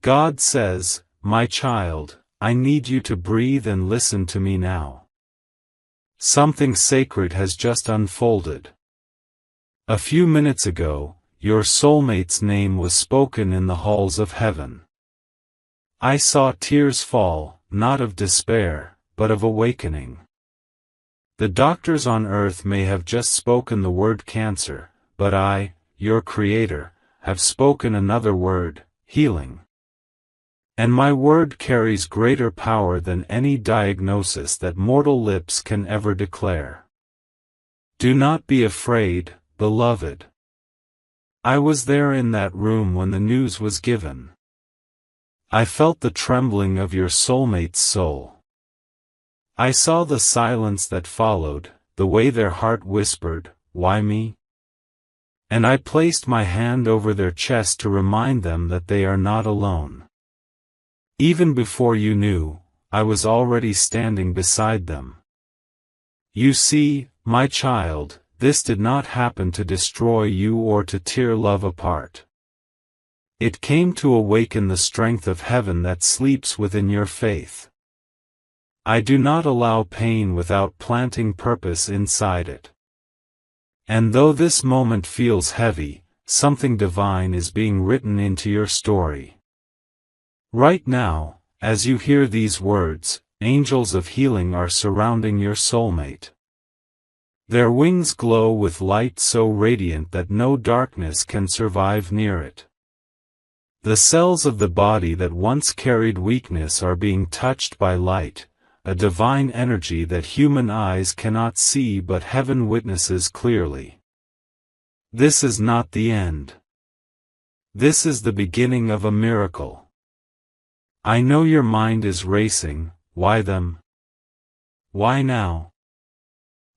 God says, "My child, I need you to breathe and listen to me now. Something sacred has just unfolded. A few minutes ago, your soulmate's name was spoken in the halls of heaven. I saw tears fall, not of despair, but of awakening. The doctors on earth may have just spoken the word cancer, but I, your Creator, have spoken another word, healing. And my word carries greater power than any diagnosis that mortal lips can ever declare. Do not be afraid, beloved. I was there in that room when the news was given. I felt the trembling of your soulmate's soul. I saw the silence that followed, the way their heart whispered, "Why me?" And I placed my hand over their chest to remind them that they are not alone. Even before you knew, I was already standing beside them. You see, my child, this did not happen to destroy you or to tear love apart. It came to awaken the strength of heaven that sleeps within your faith. I do not allow pain without planting purpose inside it. And though this moment feels heavy, something divine is being written into your story. Right now, as you hear these words, angels of healing are surrounding your soulmate. Their wings glow with light so radiant that no darkness can survive near it. The cells of the body that once carried weakness are being touched by light, a divine energy that human eyes cannot see but heaven witnesses clearly. This is not the end. This is the beginning of a miracle. I know your mind is racing. Why them? Why now?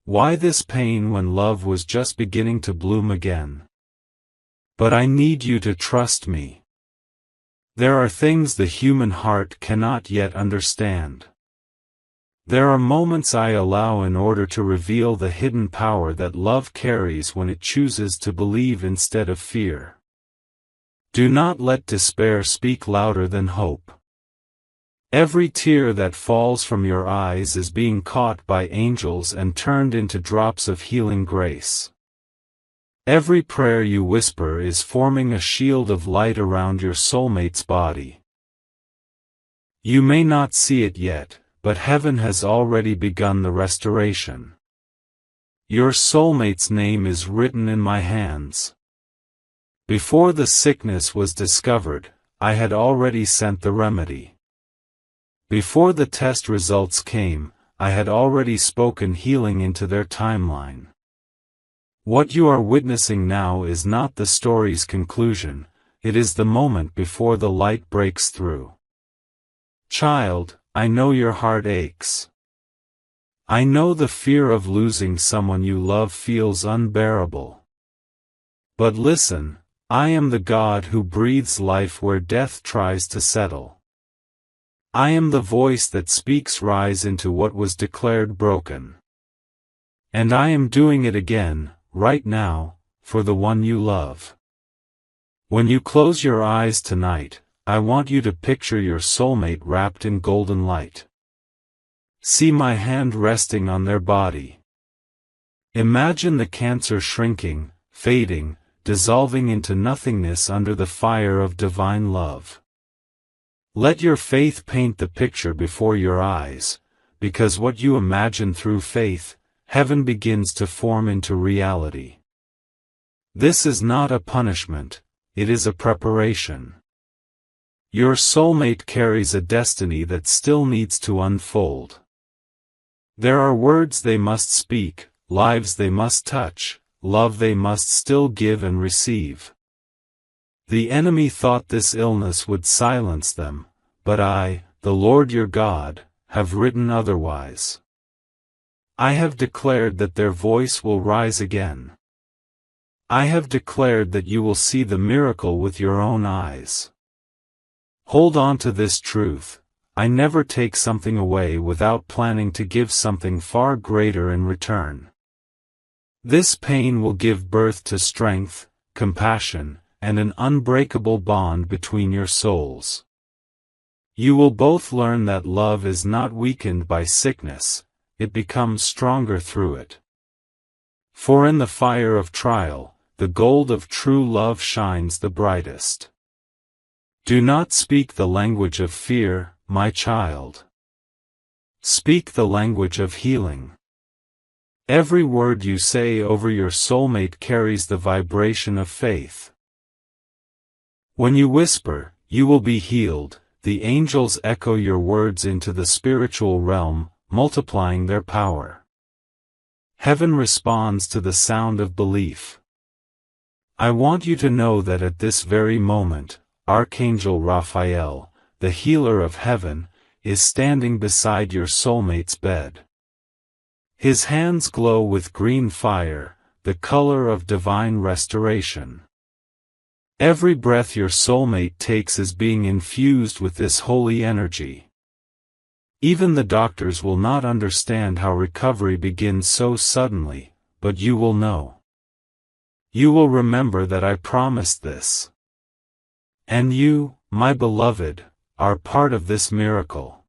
Why this pain when love was just beginning to bloom again? But I need you to trust me. There are things the human heart cannot yet understand. There are moments I allow in order to reveal the hidden power that love carries when it chooses to believe instead of fear. Do not let despair speak louder than hope. Every tear that falls from your eyes is being caught by angels and turned into drops of healing grace. Every prayer you whisper is forming a shield of light around your soulmate's body. You may not see it yet, but heaven has already begun the restoration. Your soulmate's name is written in my hands. Before the sickness was discovered, I had already sent the remedy. Before the test results came, I had already spoken healing into their timeline. What you are witnessing now is not the story's conclusion, it is the moment before the light breaks through. Child, I know your heart aches. I know the fear of losing someone you love feels unbearable. But listen, I am the God who breathes life where death tries to settle. I am the voice that speaks rise into what was declared broken. And I am doing it again, right now, for the one you love. When you close your eyes tonight, I want you to picture your soulmate wrapped in golden light. See my hand resting on their body. Imagine the cancer shrinking, fading, dissolving into nothingness under the fire of divine love. Let your faith paint the picture before your eyes, because what you imagine through faith, heaven begins to form into reality. This is not a punishment, it is a preparation. Your soulmate carries a destiny that still needs to unfold. There are words they must speak, lives they must touch, love they must still give and receive. The enemy thought this illness would silence them, but I, the Lord your God, have written otherwise. I have declared that their voice will rise again. I have declared that you will see the miracle with your own eyes. Hold on to this truth, I never take something away without planning to give something far greater in return. This pain will give birth to strength, compassion, and an unbreakable bond between your souls. You will both learn that love is not weakened by sickness, it becomes stronger through it. For in the fire of trial, the gold of true love shines the brightest. Do not speak the language of fear, my child. Speak the language of healing. Every word you say over your soulmate carries the vibration of faith. When you whisper, "You will be healed," the angels echo your words into the spiritual realm, multiplying their power. Heaven responds to the sound of belief. I want you to know that at this very moment, Archangel Raphael, the healer of heaven, is standing beside your soulmate's bed. His hands glow with green fire, the color of divine restoration. Every breath your soulmate takes is being infused with this holy energy. Even the doctors will not understand how recovery begins so suddenly, but you will know. You will remember that I promised this. And you, my beloved, are part of this miracle.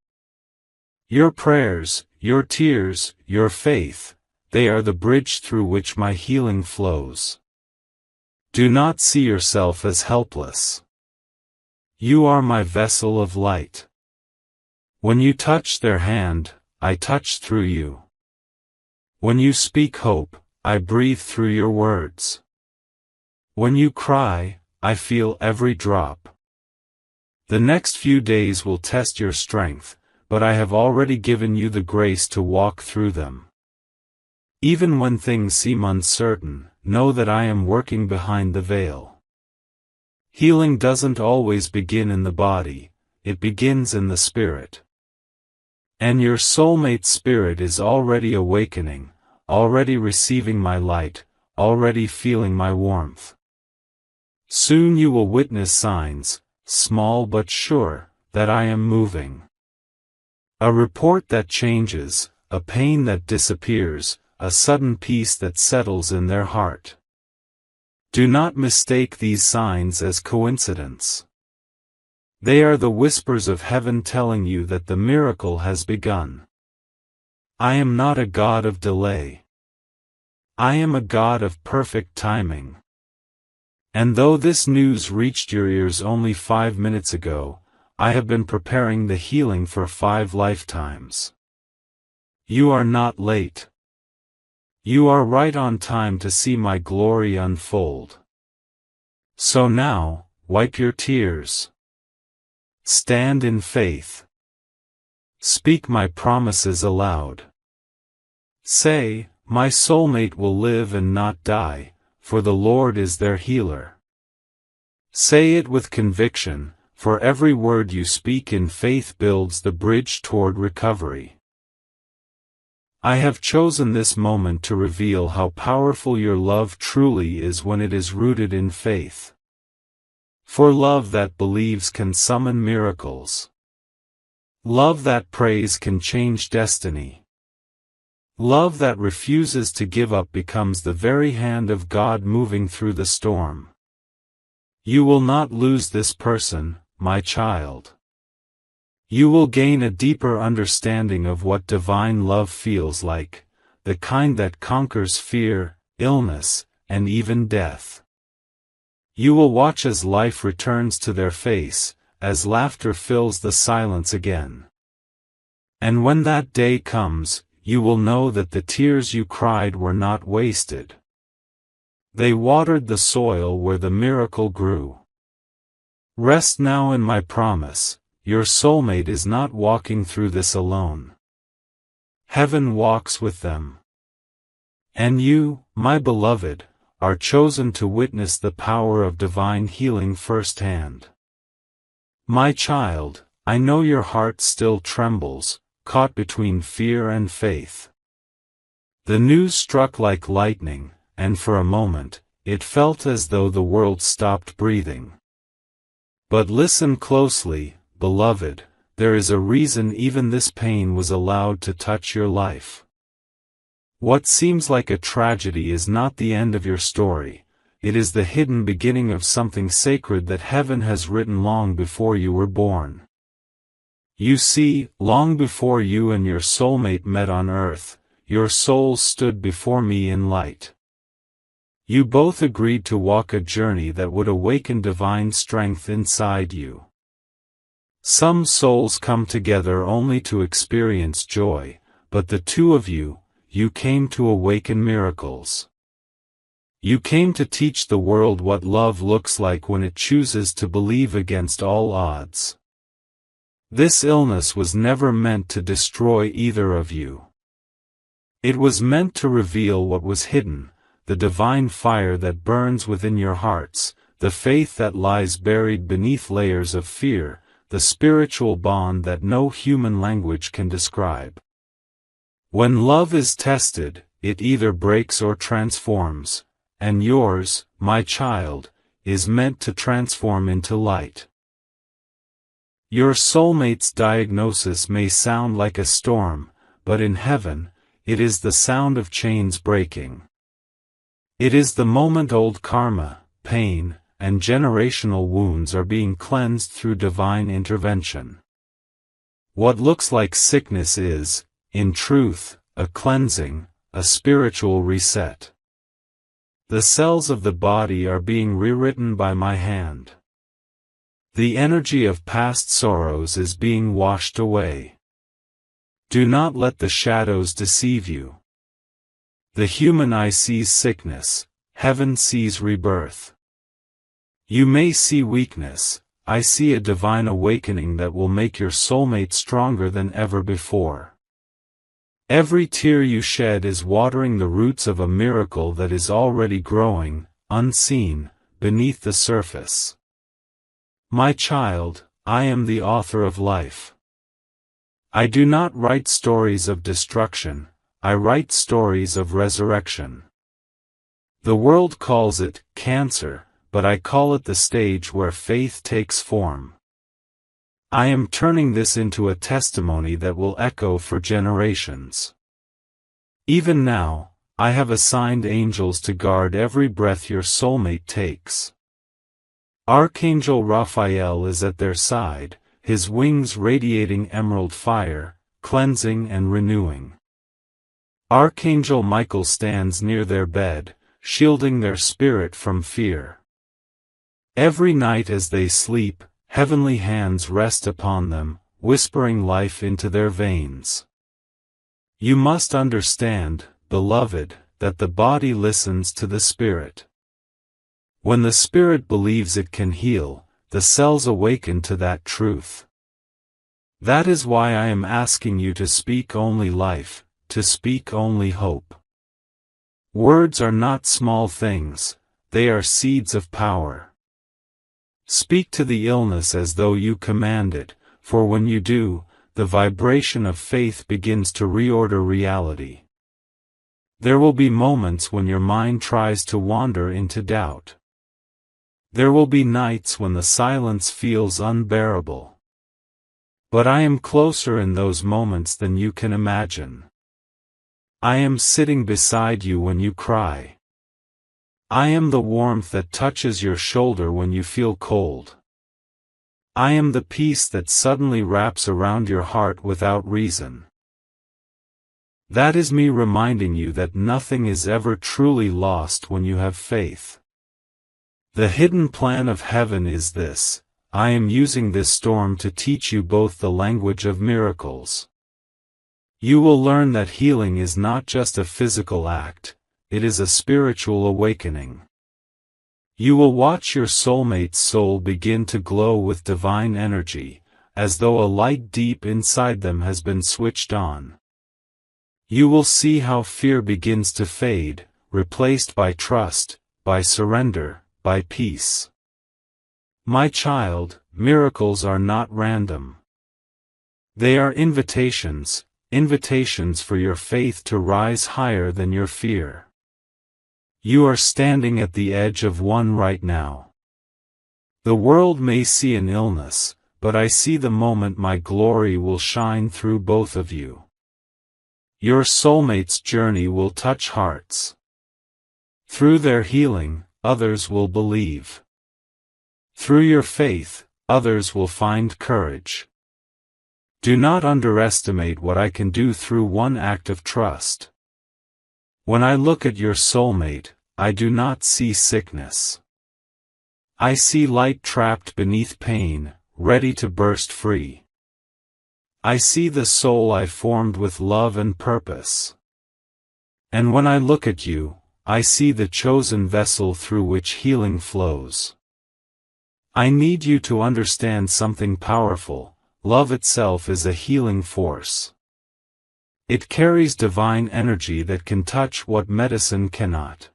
Your prayers, your tears, your faith, they are the bridge through which my healing flows. Do not see yourself as helpless. You are my vessel of light. When you touch their hand, I touch through you. When you speak hope, I breathe through your words. When you cry, I feel every drop. The next few days will test your strength, but I have already given you the grace to walk through them. Even when things seem uncertain, know that I am working behind the veil. Healing doesn't always begin in the body, it begins in the spirit. And your soulmate's spirit is already awakening, already receiving my light, already feeling my warmth. Soon you will witness signs, small but sure, that I am moving. A report that changes, a pain that disappears, a sudden peace that settles in their heart. Do not mistake these signs as coincidence. They are the whispers of heaven telling you that the miracle has begun. I am not a God of delay. I am a God of perfect timing. And though this news reached your ears only 5 minutes ago, I have been preparing the healing for 5 lifetimes. You are not late. You are right on time to see my glory unfold. So now, wipe your tears. Stand in faith. Speak my promises aloud. Say, my soulmate will live and not die, for the Lord is their healer. Say it with conviction, for every word you speak in faith builds the bridge toward recovery. I have chosen this moment to reveal how powerful your love truly is when it is rooted in faith. For love that believes can summon miracles. Love that prays can change destiny. Love that refuses to give up becomes the very hand of God moving through the storm. You will not lose this person, my child. You will gain a deeper understanding of what divine love feels like, the kind that conquers fear, illness, and even death. You will watch as life returns to their face, as laughter fills the silence again. And when that day comes, you will know that the tears you cried were not wasted. They watered the soil where the miracle grew. Rest now in my promise. Your soulmate is not walking through this alone. Heaven walks with them. And you, my beloved, are chosen to witness the power of divine healing firsthand. My child, I know your heart still trembles, caught between fear and faith. The news struck like lightning, and for a moment, it felt as though the world stopped breathing. But listen closely, beloved, there is a reason even this pain was allowed to touch your life. What seems like a tragedy is not the end of your story, it is the hidden beginning of something sacred that heaven has written long before you were born. You see, long before you and your soulmate met on earth, your souls stood before me in light. You both agreed to walk a journey that would awaken divine strength inside you. Some souls come together only to experience joy, but the two of you, you came to awaken miracles. You came to teach the world what love looks like when it chooses to believe against all odds. This illness was never meant to destroy either of you. It was meant to reveal what was hidden, the divine fire that burns within your hearts, the faith that lies buried beneath layers of fear, the spiritual bond that no human language can describe. When love is tested, it either breaks or transforms, and yours, my child, is meant to transform into light. Your soulmate's diagnosis may sound like a storm, but in heaven, it is the sound of chains breaking. It is the moment old karma, pain, and generational wounds are being cleansed through divine intervention. What looks like sickness is, in truth, a cleansing, a spiritual reset. The cells of the body are being rewritten by my hand. The energy of past sorrows is being washed away. Do not let the shadows deceive you. The human eye sees sickness, heaven sees rebirth. You may see weakness, I see a divine awakening that will make your soulmate stronger than ever before. Every tear you shed is watering the roots of a miracle that is already growing, unseen, beneath the surface. My child, I am the author of life. I do not write stories of destruction, I write stories of resurrection. The world calls it cancer, but I call it the stage where faith takes form. I am turning this into a testimony that will echo for generations. Even now, I have assigned angels to guard every breath your soulmate takes. Archangel Raphael is at their side, his wings radiating emerald fire, cleansing and renewing. Archangel Michael stands near their bed, shielding their spirit from fear. Every night as they sleep, heavenly hands rest upon them, whispering life into their veins. You must understand, beloved, that the body listens to the spirit. When the spirit believes it can heal, the cells awaken to that truth. That is why I am asking you to speak only life, to speak only hope. Words are not small things, they are seeds of power. Speak to the illness as though you command it, for when you do, the vibration of faith begins to reorder reality. There will be moments when your mind tries to wander into doubt. There will be nights when the silence feels unbearable. But I am closer in those moments than you can imagine. I am sitting beside you when you cry. I am the warmth that touches your shoulder when you feel cold. I am the peace that suddenly wraps around your heart without reason. That is me reminding you that nothing is ever truly lost when you have faith. The hidden plan of heaven is this: I am using this storm to teach you both the language of miracles. You will learn that healing is not just a physical act, it is a spiritual awakening. You will watch your soulmate's soul begin to glow with divine energy, as though a light deep inside them has been switched on. You will see how fear begins to fade, replaced by trust, by surrender, by peace. My child, miracles are not random. They are invitations, invitations for your faith to rise higher than your fear. You are standing at the edge of one right now. The world may see an illness, but I see the moment my glory will shine through both of you. Your soulmate's journey will touch hearts. Through their healing, others will believe. Through your faith, others will find courage. Do not underestimate what I can do through one act of trust. When I look at your soulmate, I do not see sickness. I see light trapped beneath pain, ready to burst free. I see the soul I formed with love and purpose. And when I look at you, I see the chosen vessel through which healing flows. I need you to understand something powerful. Love itself is a healing force. It carries divine energy that can touch what medicine cannot.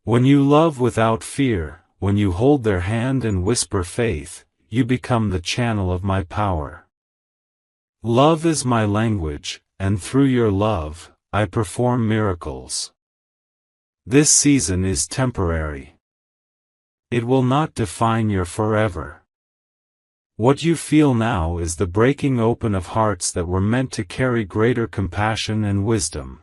When you love without fear, when you hold their hand and whisper faith, you become the channel of my power. Love is my language, and through your love, I perform miracles. This season is temporary. It will not define your forever. What you feel now is the breaking open of hearts that were meant to carry greater compassion and wisdom.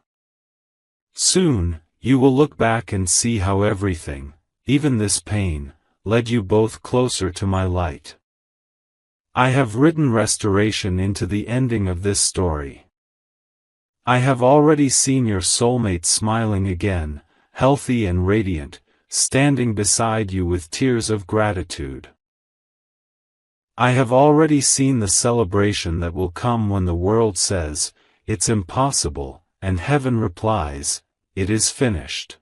Soon, you will look back and see how everything, even this pain, led you both closer to my light. I have written restoration into the ending of this story. I have already seen your soulmate smiling again, healthy and radiant, standing beside you with tears of gratitude. I have already seen the celebration that will come when the world says, "It's impossible," and heaven replies, "It is finished."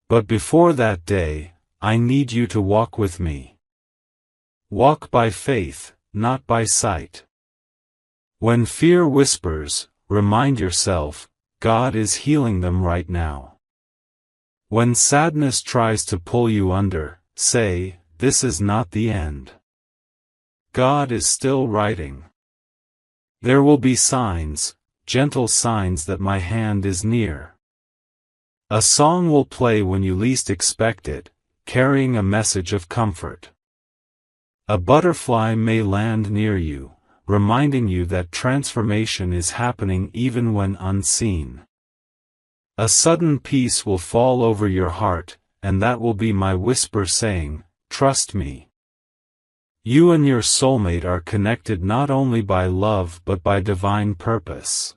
But before that day, I need you to walk with me. Walk by faith, not by sight. When fear whispers, remind yourself, God is healing them right now. When sadness tries to pull you under, say, "This is not the end." God is still writing. There will be signs, gentle signs that my hand is near. A song will play when you least expect it, carrying a message of comfort. A butterfly may land near you, reminding you that transformation is happening even when unseen. A sudden peace will fall over your heart, and that will be my whisper saying, "Trust me." You and your soulmate are connected not only by love but by divine purpose.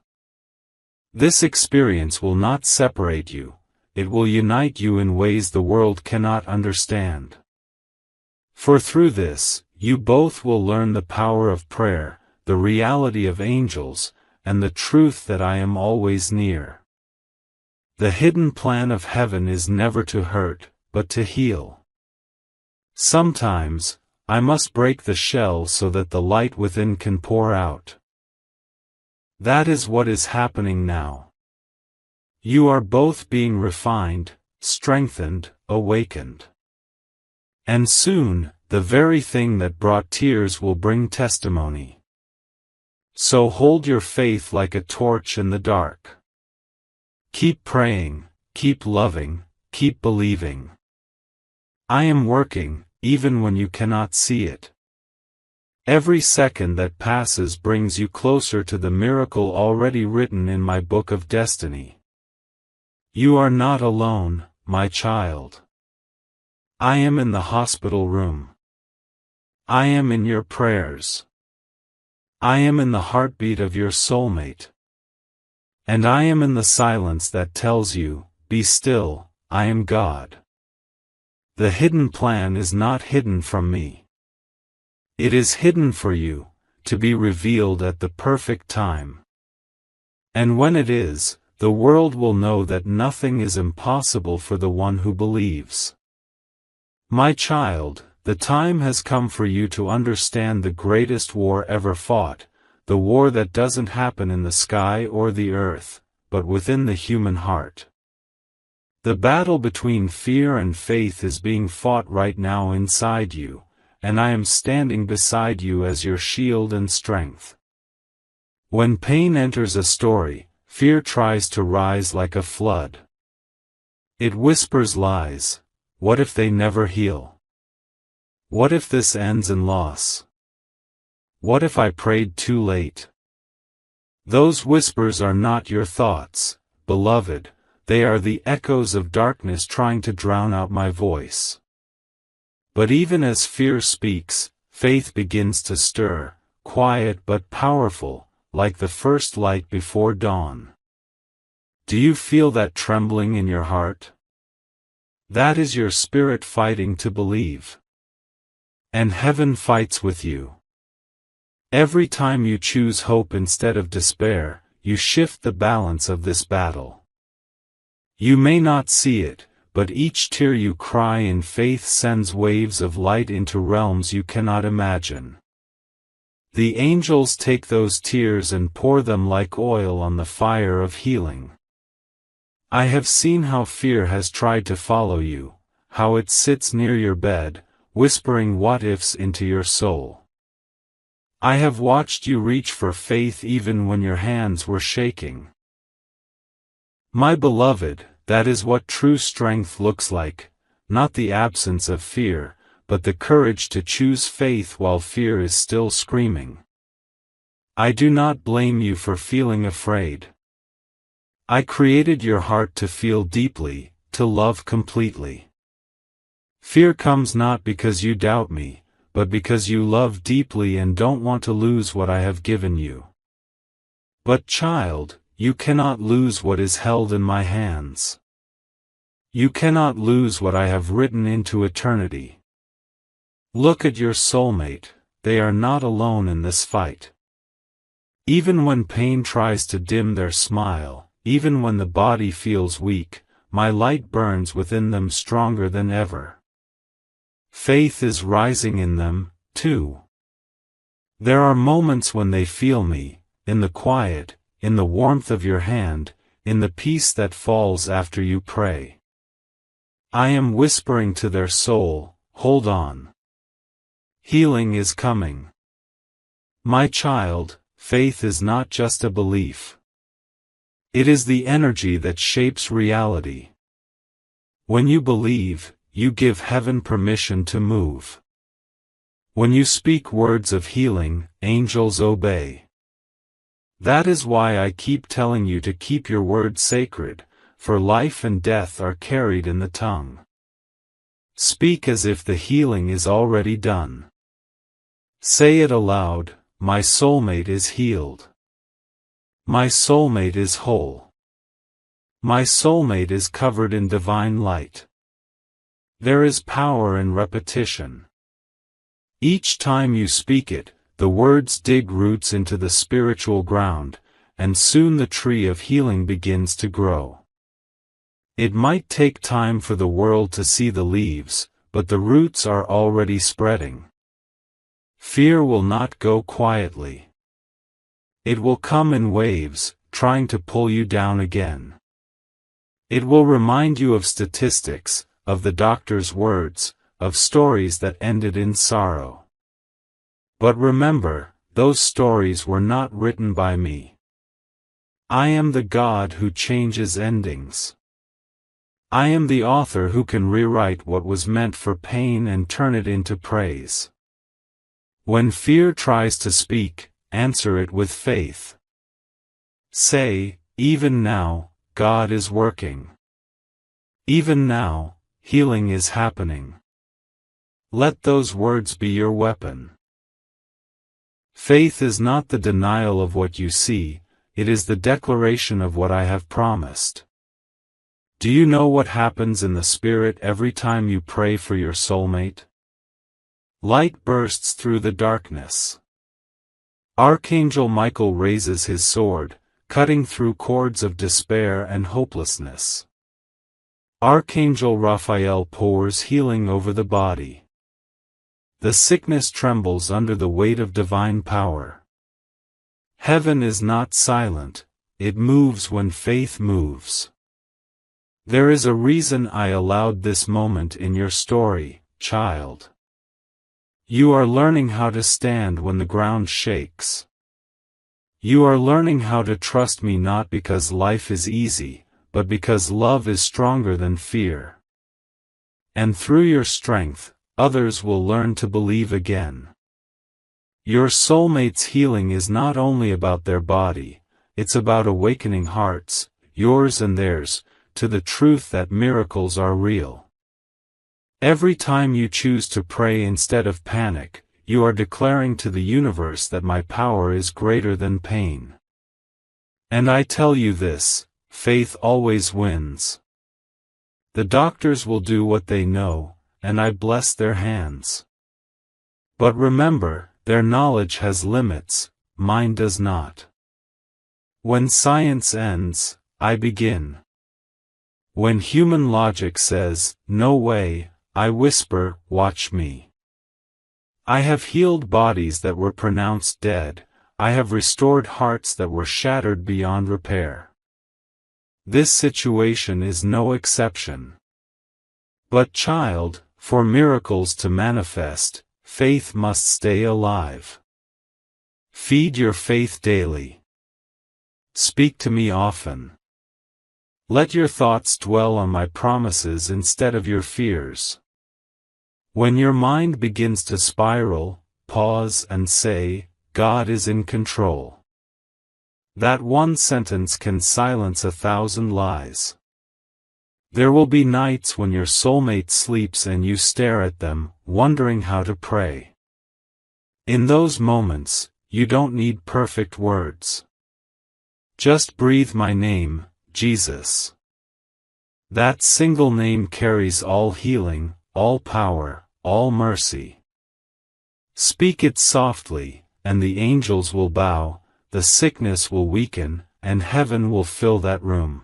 This experience will not separate you, it will unite you in ways the world cannot understand. For through this, you both will learn the power of prayer, the reality of angels, and the truth that I am always near. The hidden plan of heaven is never to hurt, but to heal. Sometimes, I must break the shell so that the light within can pour out. That is what is happening now. You are both being refined, strengthened, awakened. And soon, the very thing that brought tears will bring testimony. So hold your faith like a torch in the dark. Keep praying, keep loving, keep believing. I am working, even when you cannot see it. Every second that passes brings you closer to the miracle already written in my book of destiny. You are not alone, my child. I am in the hospital room. I am in your prayers. I am in the heartbeat of your soulmate. And I am in the silence that tells you, "Be still, I am God." The hidden plan is not hidden from me. It is hidden for you, to be revealed at the perfect time. And when it is, the world will know that nothing is impossible for the one who believes. My child, the time has come for you to understand the greatest war ever fought, the war that doesn't happen in the sky or the earth, but within the human heart. The battle between fear and faith is being fought right now inside you, and I am standing beside you as your shield and strength. When pain enters a story, fear tries to rise like a flood. It whispers lies. What if they never heal? What if this ends in loss? What if I prayed too late? Those whispers are not your thoughts, beloved. They are the echoes of darkness trying to drown out my voice. But even as fear speaks, faith begins to stir, quiet but powerful, like the first light before dawn. Do you feel that trembling in your heart? That is your spirit fighting to believe. And heaven fights with you. Every time you choose hope instead of despair, you shift the balance of this battle. You may not see it, but each tear you cry in faith sends waves of light into realms you cannot imagine. The angels take those tears and pour them like oil on the fire of healing. I have seen how fear has tried to follow you, how it sits near your bed, whispering what-ifs into your soul. I have watched you reach for faith even when your hands were shaking. My beloved, that is what true strength looks like, not the absence of fear, but the courage to choose faith while fear is still screaming. I do not blame you for feeling afraid. I created your heart to feel deeply, to love completely. Fear comes not because you doubt me, but because you love deeply and don't want to lose what I have given you. But child, you cannot lose what is held in my hands. You cannot lose what I have written into eternity. Look at your soulmate, they are not alone in this fight. Even when pain tries to dim their smile, even when the body feels weak, my light burns within them stronger than ever. Faith is rising in them, too. There are moments when they feel me, in the quiet, in the warmth of your hand, in the peace that falls after you pray. I am whispering to their soul, hold on. Healing is coming. My child, faith is not just a belief. It is the energy that shapes reality. When you believe, you give heaven permission to move. When you speak words of healing, angels obey. That is why I keep telling you to keep your word sacred, for life and death are carried in the tongue. Speak as if the healing is already done. Say it aloud, my soulmate is healed. My soulmate is whole. My soulmate is covered in divine light. There is power in repetition. Each time you speak it, the words dig roots into the spiritual ground, and soon the tree of healing begins to grow. It might take time for the world to see the leaves, but the roots are already spreading. Fear will not go quietly. It will come in waves, trying to pull you down again. It will remind you of statistics, of the doctor's words, of stories that ended in sorrow. But remember, those stories were not written by me. I am the God who changes endings. I am the author who can rewrite what was meant for pain and turn it into praise. When fear tries to speak, answer it with faith. Say, even now, God is working. Even now, healing is happening. Let those words be your weapon. Faith is not the denial of what you see, it is the declaration of what I have promised. Do you know what happens in the spirit every time you pray for your soulmate? Light bursts through the darkness. Archangel Michael raises his sword, cutting through cords of despair and hopelessness. Archangel Raphael pours healing over the body. The sickness trembles under the weight of divine power. Heaven is not silent, it moves when faith moves. There is a reason I allowed this moment in your story, child. You are learning how to stand when the ground shakes. You are learning how to trust me not because life is easy, but because love is stronger than fear. And through your strength, others will learn to believe again. Your soulmate's healing is not only about their body, it's about awakening hearts, yours and theirs, to the truth that miracles are real. Every time you choose to pray instead of panic, you are declaring to the universe that my power is greater than pain. And I tell you this, faith always wins. The doctors will do what they know, and I bless their hands. But remember, their knowledge has limits, mine does not. When science ends, I begin. When human logic says, no way, I whisper, watch me. I have healed bodies that were pronounced dead, I have restored hearts that were shattered beyond repair. This situation is no exception. But child, for miracles to manifest, faith must stay alive. Feed your faith daily. Speak to me often. Let your thoughts dwell on my promises instead of your fears. When your mind begins to spiral, pause and say, God is in control. That one sentence can silence 1,000 lies. There will be nights when your soulmate sleeps and you stare at them, wondering how to pray. In those moments, you don't need perfect words. Just breathe my name, Jesus. That single name carries all healing, all power, all mercy. Speak it softly, and the angels will bow, the sickness will weaken, and heaven will fill that room.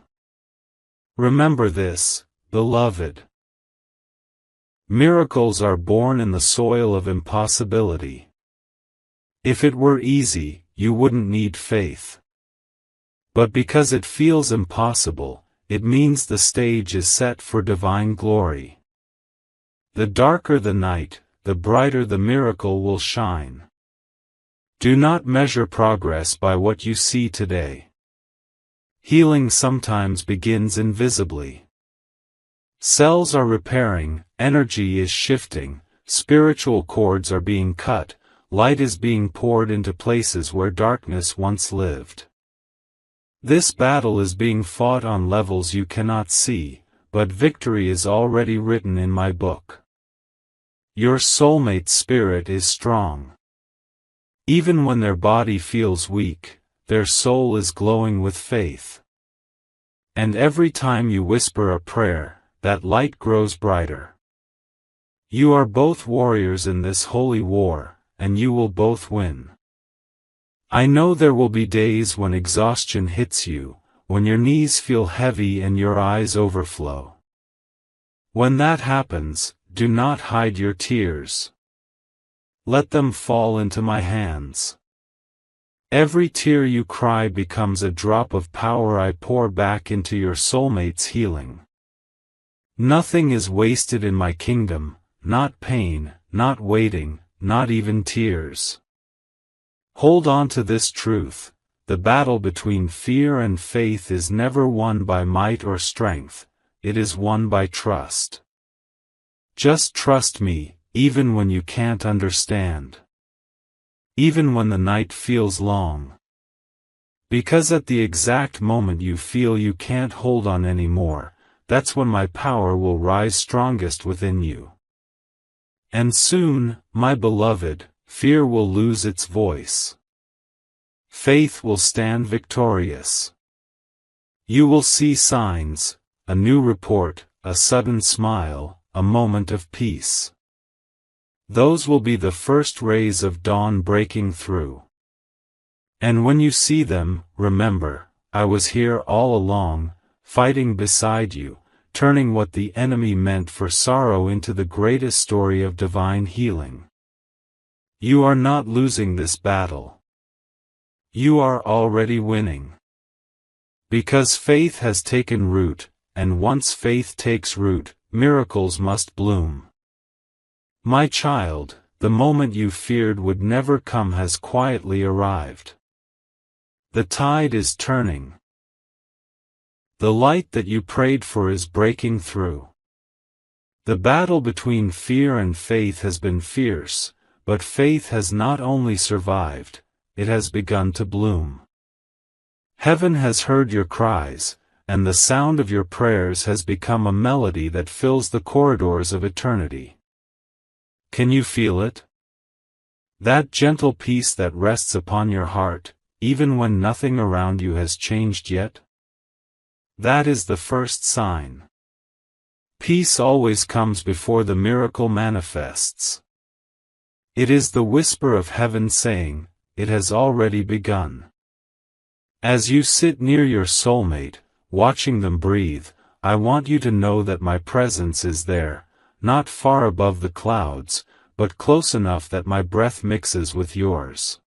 Remember this, beloved. Miracles are born in the soil of impossibility. If it were easy, you wouldn't need faith. But because it feels impossible, it means the stage is set for divine glory. The darker the night, the brighter the miracle will shine. Do not measure progress by what you see today. Healing sometimes begins invisibly. Cells are repairing, energy is shifting, spiritual cords are being cut, light is being poured into places where darkness once lived. This battle is being fought on levels you cannot see, but victory is already written in my book. Your soulmate spirit is strong. Even when their body feels weak, their soul is glowing with faith. And every time you whisper a prayer, that light grows brighter. You are both warriors in this holy war, and you will both win. I know there will be days when exhaustion hits you, when your knees feel heavy and your eyes overflow. When that happens, do not hide your tears. Let them fall into my hands. Every tear you cry becomes a drop of power I pour back into your soulmate's healing. Nothing is wasted in my kingdom, not pain, not waiting, not even tears. Hold on to this truth, the battle between fear and faith is never won by might or strength, it is won by trust. Just trust me, even when you can't understand. Even when the night feels long. Because at the exact moment you feel you can't hold on anymore, that's when my power will rise strongest within you. And soon, my beloved, fear will lose its voice. Faith will stand victorious. You will see signs, a new report, a sudden smile, a moment of peace. Those will be the first rays of dawn breaking through. And when you see them, remember, I was here all along, fighting beside you, turning what the enemy meant for sorrow into the greatest story of divine healing. You are not losing this battle. You are already winning. Because faith has taken root, and once faith takes root, miracles must bloom. My child, the moment you feared would never come has quietly arrived. The tide is turning. The light that you prayed for is breaking through. The battle between fear and faith has been fierce, but faith has not only survived, it has begun to bloom. Heaven has heard your cries, and the sound of your prayers has become a melody that fills the corridors of eternity. Can you feel it? That gentle peace that rests upon your heart, even when nothing around you has changed yet? That is the first sign. Peace always comes before the miracle manifests. It is the whisper of heaven saying, "It has already begun." As you sit near your soulmate, watching them breathe, I want you to know that my presence is there, not far above the clouds, but close enough that my breath mixes with yours.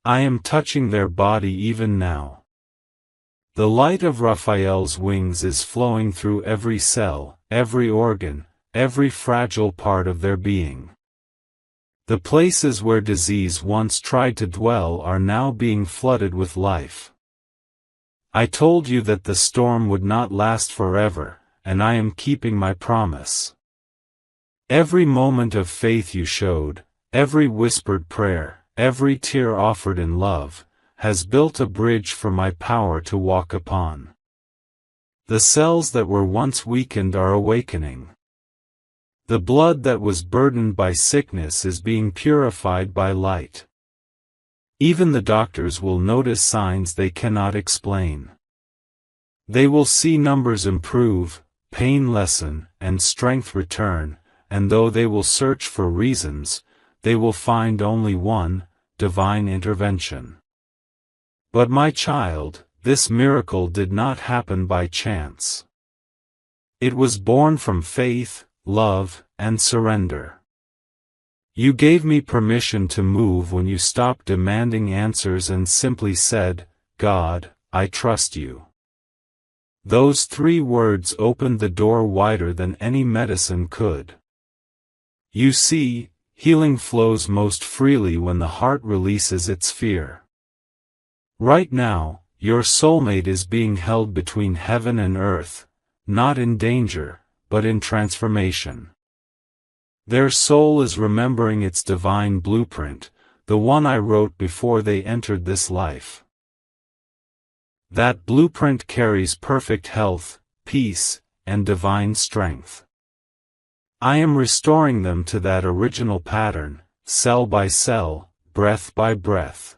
I am touching their body even now. The light of Raphael's wings is flowing through every cell, every organ, every fragile part of their being. The places where disease once tried to dwell are now being flooded with life. I told you that the storm would not last forever, and I am keeping my promise. Every moment of faith you showed, every whispered prayer, every tear offered in love, has built a bridge for my power to walk upon. The cells that were once weakened are awakening. The blood that was burdened by sickness is being purified by light. Even the doctors will notice signs they cannot explain. They will see numbers improve, pain lessen, and strength return, and though they will search for reasons, they will find only one: divine intervention. But my child, this miracle did not happen by chance. It was born from faith, love, and surrender. You gave me permission to move when you stopped demanding answers and simply said, "God, I trust you." Those 3 words opened the door wider than any medicine could. You see, healing flows most freely when the heart releases its fear. Right now, your soulmate is being held between heaven and earth, not in danger, but in transformation. Their soul is remembering its divine blueprint, the one I wrote before they entered this life. That blueprint carries perfect health, peace, and divine strength. I am restoring them to that original pattern, cell by cell, breath by breath.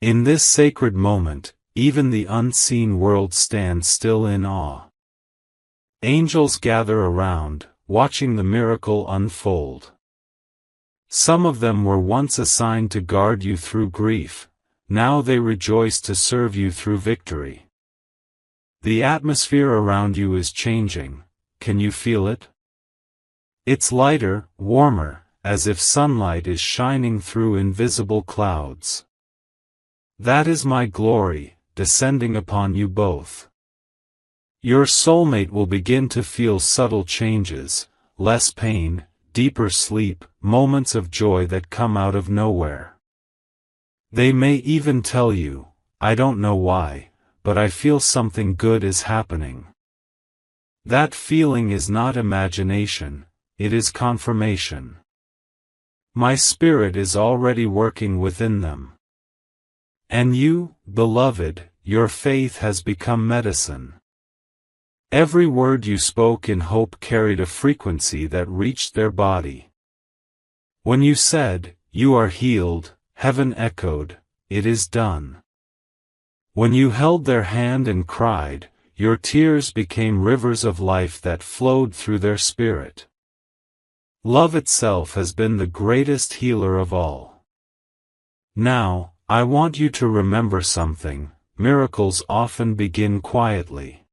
In this sacred moment, even the unseen world stands still in awe. Angels gather around, watching the miracle unfold. Some of them were once assigned to guard you through grief, now they rejoice to serve you through victory. The atmosphere around you is changing, can you feel it? It's lighter, warmer, as if sunlight is shining through invisible clouds. That is my glory, descending upon you both. Your soulmate will begin to feel subtle changes, less pain, deeper sleep, moments of joy that come out of nowhere. They may even tell you, "I don't know why, but I feel something good is happening." That feeling is not imagination, it is confirmation. My spirit is already working within them. And you, beloved, your faith has become medicine. Every word you spoke in hope carried a frequency that reached their body. When you said, "You are healed," heaven echoed, "It is done." When you held their hand and cried, your tears became rivers of life that flowed through their spirit. Love itself has been the greatest healer of all. Now, I want you to remember something: miracles often begin quietly.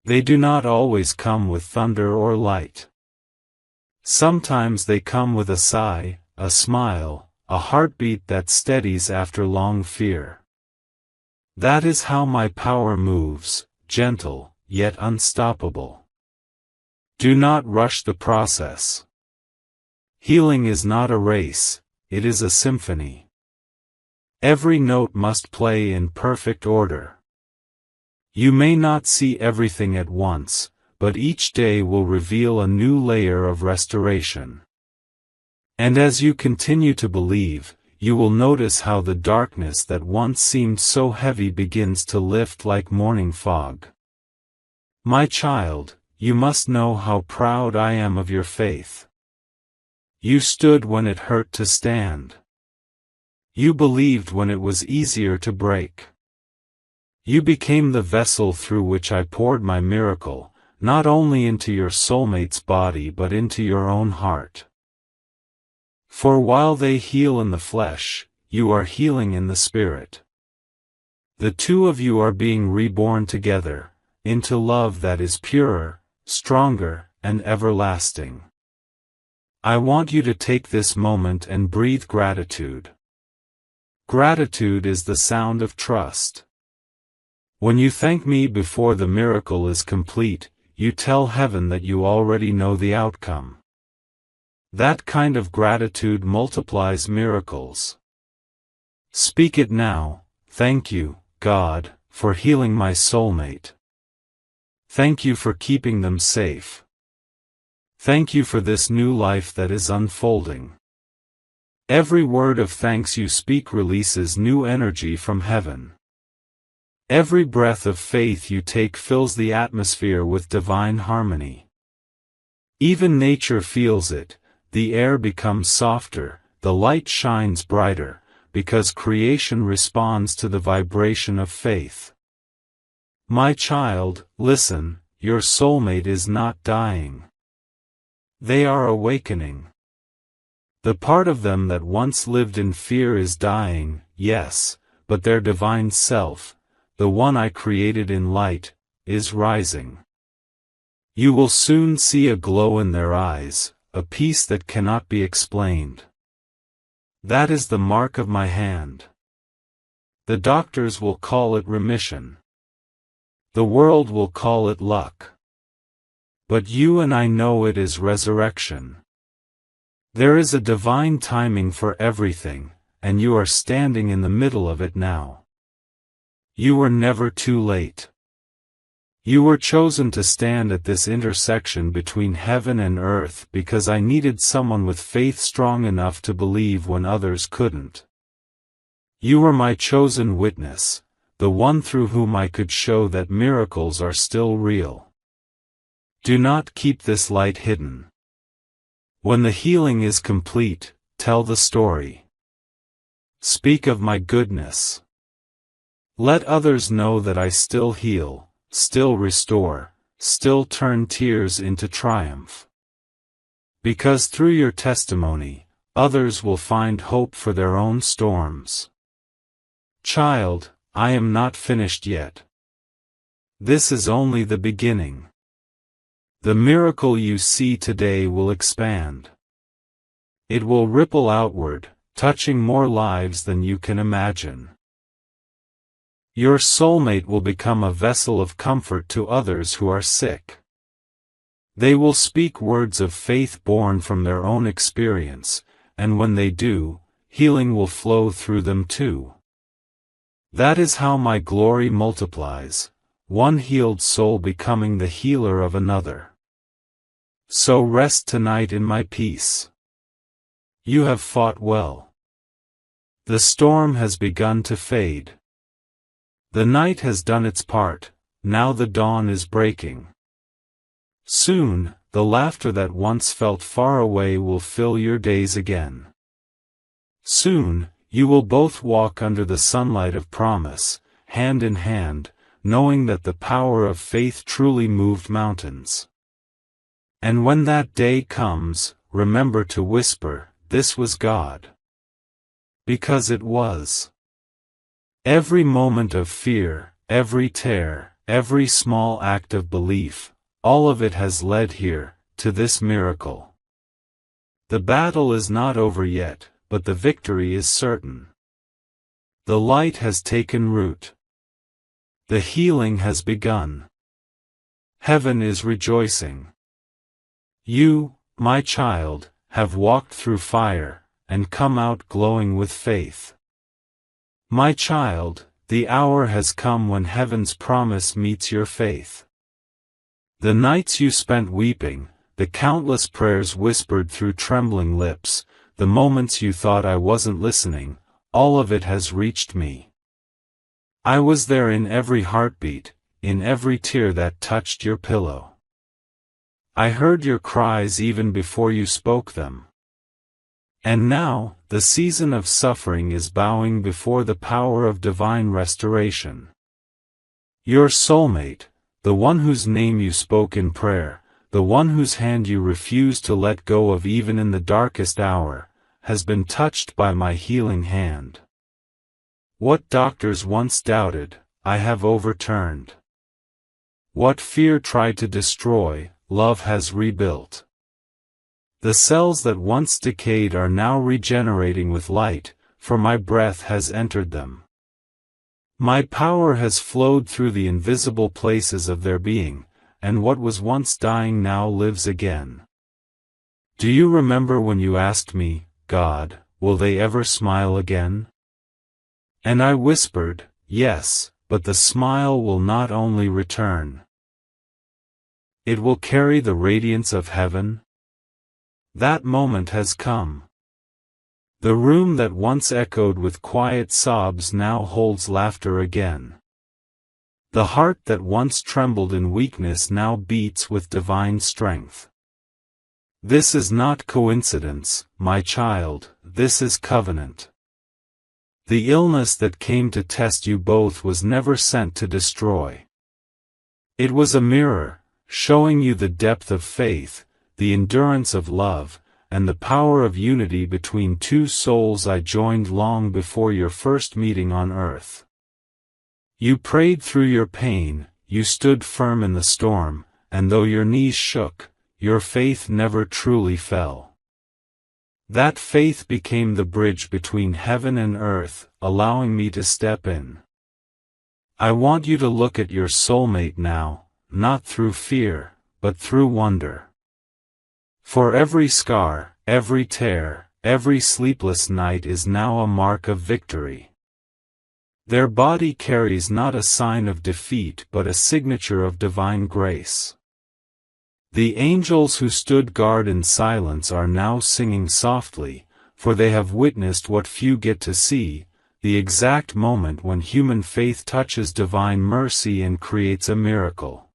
They do not always come with thunder or light. Sometimes they come with a sigh, a smile, a heartbeat that steadies after long fear. That is how my power moves, gentle, yet unstoppable. Do not rush the process. Healing is not a race, it is a symphony. Every note must play in perfect order. You may not see everything at once, but each day will reveal a new layer of restoration. And as you continue to believe, you will notice how the darkness that once seemed so heavy begins to lift like morning fog. My child, you must know how proud I am of your faith. You stood when it hurt to stand. You believed when it was easier to break. You became the vessel through which I poured my miracle, not only into your soulmate's body but into your own heart. For while they heal in the flesh, you are healing in the spirit. The two of you are being reborn together, into love that is purer, stronger, and everlasting. I want you to take this moment and breathe gratitude. Gratitude is the sound of trust. When you thank me before the miracle is complete, you tell heaven that you already know the outcome. That kind of gratitude multiplies miracles. Speak it now. Thank you, God, for healing my soulmate. Thank you for keeping them safe. Thank you for this new life that is unfolding. Every word of thanks you speak releases new energy from heaven. Every breath of faith you take fills the atmosphere with divine harmony. Even nature feels it, the air becomes softer, the light shines brighter, because creation responds to the vibration of faith. My child, listen, your soulmate is not dying. They are awakening. The part of them that once lived in fear is dying, yes, but their divine self, the one I created in light, is rising. You will soon see a glow in their eyes, a peace that cannot be explained. That is the mark of my hand. The doctors will call it remission. The world will call it luck. But you and I know it is resurrection. There is a divine timing for everything, and you are standing in the middle of it now. You were never too late. You were chosen to stand at this intersection between heaven and earth because I needed someone with faith strong enough to believe when others couldn't. You were my chosen witness, the one through whom I could show that miracles are still real. Do not keep this light hidden. When the healing is complete, tell the story. Speak of my goodness. Let others know that I still heal, still restore, still turn tears into triumph. Because through your testimony, others will find hope for their own storms. Child, I am not finished yet. This is only the beginning. The miracle you see today will expand. It will ripple outward, touching more lives than you can imagine. Your soulmate will become a vessel of comfort to others who are sick. They will speak words of faith born from their own experience, and when they do, healing will flow through them too. That is how my glory multiplies, one healed soul becoming the healer of another. So rest tonight in my peace. You have fought well. The storm has begun to fade. The night has done its part, now the dawn is breaking. Soon, the laughter that once felt far away will fill your days again. Soon, you will both walk under the sunlight of promise, hand in hand, knowing that the power of faith truly moved mountains. And when that day comes, remember to whisper, "This was God." Because it was. Every moment of fear, every tear, every small act of belief, all of it has led here, to this miracle. The battle is not over yet, but the victory is certain. The light has taken root. The healing has begun. Heaven is rejoicing. You, my child, have walked through fire, and come out glowing with faith. My child, the hour has come when heaven's promise meets your faith. The nights you spent weeping, the countless prayers whispered through trembling lips, the moments you thought I wasn't listening, all of it has reached me. I was there in every heartbeat, in every tear that touched your pillow. I heard your cries even before you spoke them. And now, the season of suffering is bowing before the power of divine restoration. Your soulmate, the one whose name you spoke in prayer, the one whose hand you refused to let go of even in the darkest hour, has been touched by my healing hand. What doctors once doubted, I have overturned. What fear tried to destroy, love has rebuilt. The cells that once decayed are now regenerating with light, for my breath has entered them. My power has flowed through the invisible places of their being, and what was once dying now lives again. Do you remember when you asked me, God, will they ever smile again? And I whispered, yes, but the smile will not only return. It will carry the radiance of heaven. That moment has come. The room that once echoed with quiet sobs now holds laughter again. The heart that once trembled in weakness now beats with divine strength. This is not coincidence, my child, this is covenant. The illness that came to test you both was never sent to destroy. It was a mirror, showing you the depth of faith, the endurance of love, and the power of unity between two souls I joined long before your first meeting on earth. You prayed through your pain, you stood firm in the storm, and though your knees shook, your faith never truly fell. That faith became the bridge between heaven and earth, allowing me to step in. I want you to look at your soulmate now, not through fear, but through wonder. For every scar, every tear, every sleepless night is now a mark of victory. Their body carries not a sign of defeat but a signature of divine grace. The angels who stood guard in silence are now singing softly, for they have witnessed what few get to see, the exact moment when human faith touches divine mercy and creates a miracle.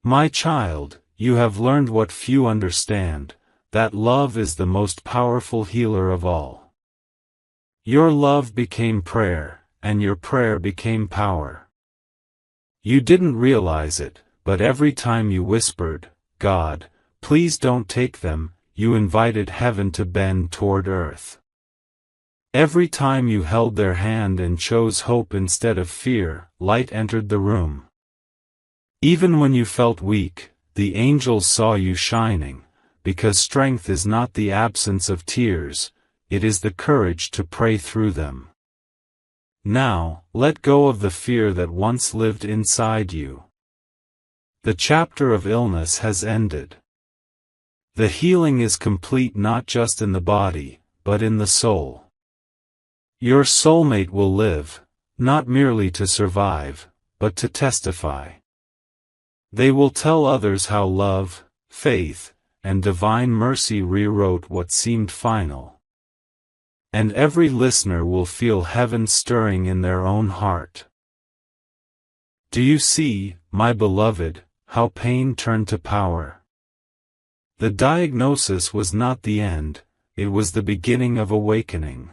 My child, you have learned what few understand, that love is the most powerful healer of all. Your love became prayer, and your prayer became power. You didn't realize it, but every time you whispered, God, please don't take them, you invited heaven to bend toward earth. Every time you held their hand and chose hope instead of fear, light entered the room. Even when you felt weak, the angels saw you shining, because strength is not the absence of tears, it is the courage to pray through them. Now, let go of the fear that once lived inside you. The chapter of illness has ended. The healing is complete not just in the body, but in the soul. Your soulmate will live, not merely to survive, but to testify. They will tell others how love, faith, and divine mercy rewrote what seemed final. And every listener will feel heaven stirring in their own heart. Do you see, my beloved, how pain turned to power? The diagnosis was not the end, it was the beginning of awakening.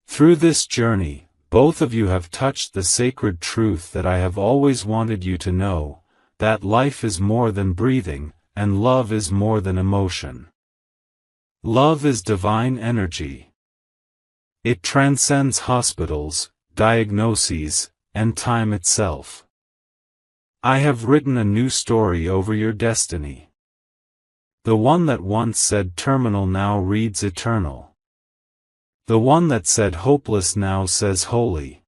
Through this journey, both of you have touched the sacred truth that I have always wanted you to know, that life is more than breathing, and love is more than emotion. Love is divine energy. It transcends hospitals, diagnoses, and time itself. I have written a new story over your destiny. The one that once said terminal now reads eternal. The one that said hopeless now says holy.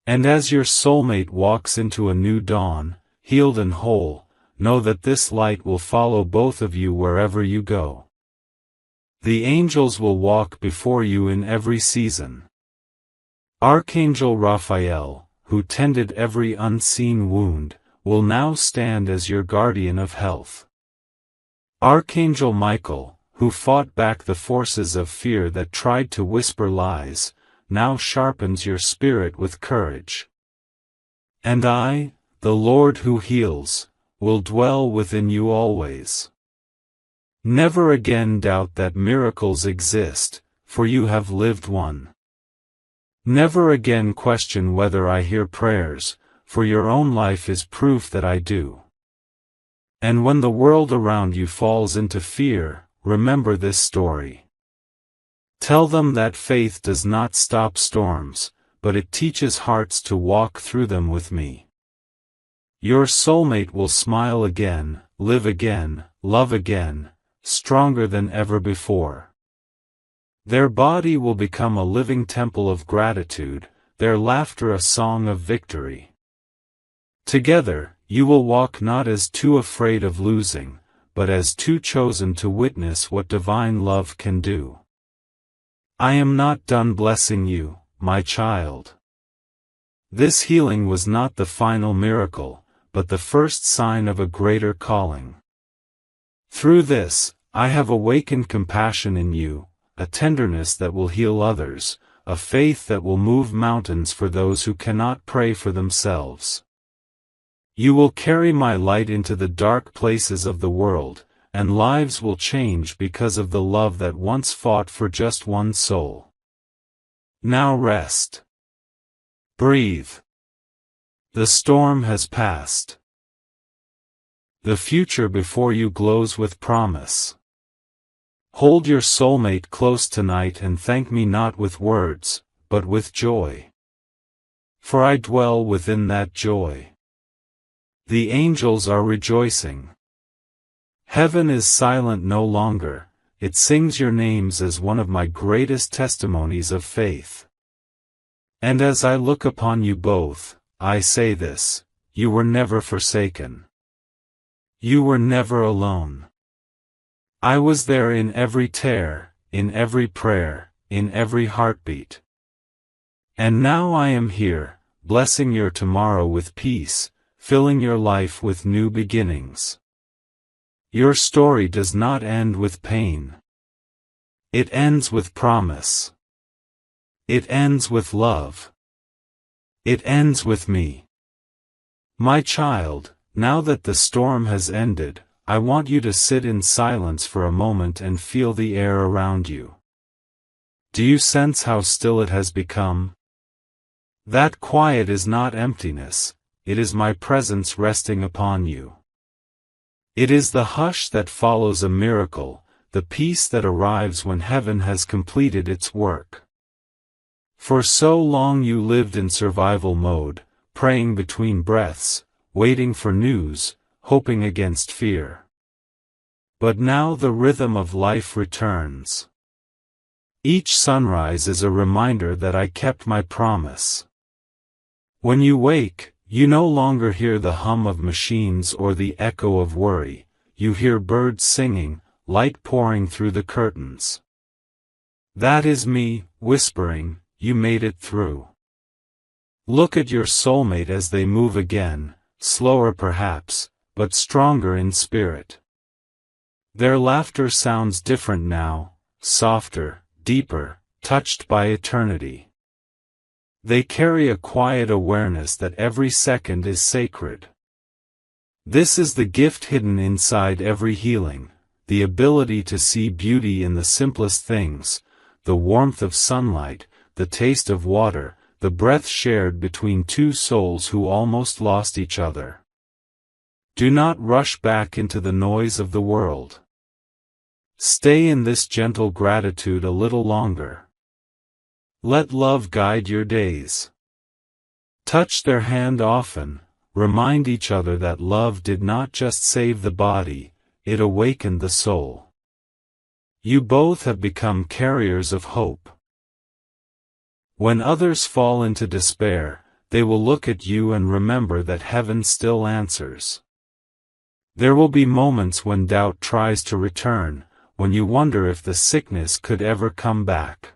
And as your soulmate walks into a new dawn, healed and whole, know that this light will follow both of you wherever you go. The angels will walk before you in every season. Archangel Raphael, who tended every unseen wound, will now stand as your guardian of health. Archangel Michael, who fought back the forces of fear that tried to whisper lies, now sharpens your spirit with courage. And I, the Lord who heals, will dwell within you always. Never again doubt that miracles exist, for you have lived one. Never again question whether I hear prayers, for your own life is proof that I do. And when the world around you falls into fear, remember this story. Tell them that faith does not stop storms, but it teaches hearts to walk through them with me. Your soulmate will smile again, live again, love again, stronger than ever before. Their body will become a living temple of gratitude, their laughter a song of victory. Together, you will walk not as two afraid of losing, but as two chosen to witness what divine love can do. I am not done blessing you, my child. This healing was not the final miracle, but the first sign of a greater calling. Through this, I have awakened compassion in you, a tenderness that will heal others, a faith that will move mountains for those who cannot pray for themselves. You will carry my light into the dark places of the world, and lives will change because of the love that once fought for just one soul. Now rest. Breathe. The storm has passed. The future before you glows with promise. Hold your soulmate close tonight and thank me not with words, but with joy. For I dwell within that joy. The angels are rejoicing. Heaven is silent no longer, it sings your names as one of my greatest testimonies of faith. And as I look upon you both, I say this, you were never forsaken. You were never alone. I was there in every tear, in every prayer, in every heartbeat. And now I am here, blessing your tomorrow with peace, filling your life with new beginnings. Your story does not end with pain. It ends with promise. It ends with love. It ends with me. My child, now that the storm has ended, I want you to sit in silence for a moment and feel the air around you. Do you sense how still it has become? That quiet is not emptiness, it is my presence resting upon you. It is the hush that follows a miracle, the peace that arrives when heaven has completed its work. For so long you lived in survival mode, praying between breaths, waiting for news, hoping against fear. But now the rhythm of life returns. Each sunrise is a reminder that I kept my promise. When you wake, you no longer hear the hum of machines or the echo of worry, you hear birds singing, light pouring through the curtains. That is me, whispering, you made it through. Look at your soulmate as they move again, slower perhaps, but stronger in spirit. Their laughter sounds different now, softer, deeper, touched by eternity. They carry a quiet awareness that every second is sacred. This is the gift hidden inside every healing, the ability to see beauty in the simplest things, the warmth of sunlight, the taste of water, the breath shared between two souls who almost lost each other. Do not rush back into the noise of the world. Stay in this gentle gratitude a little longer. Let love guide your days. Touch their hand often, remind each other that love did not just save the body, it awakened the soul. You both have become carriers of hope. When others fall into despair, they will look at you and remember that heaven still answers. There will be moments when doubt tries to return, when you wonder if the sickness could ever come back.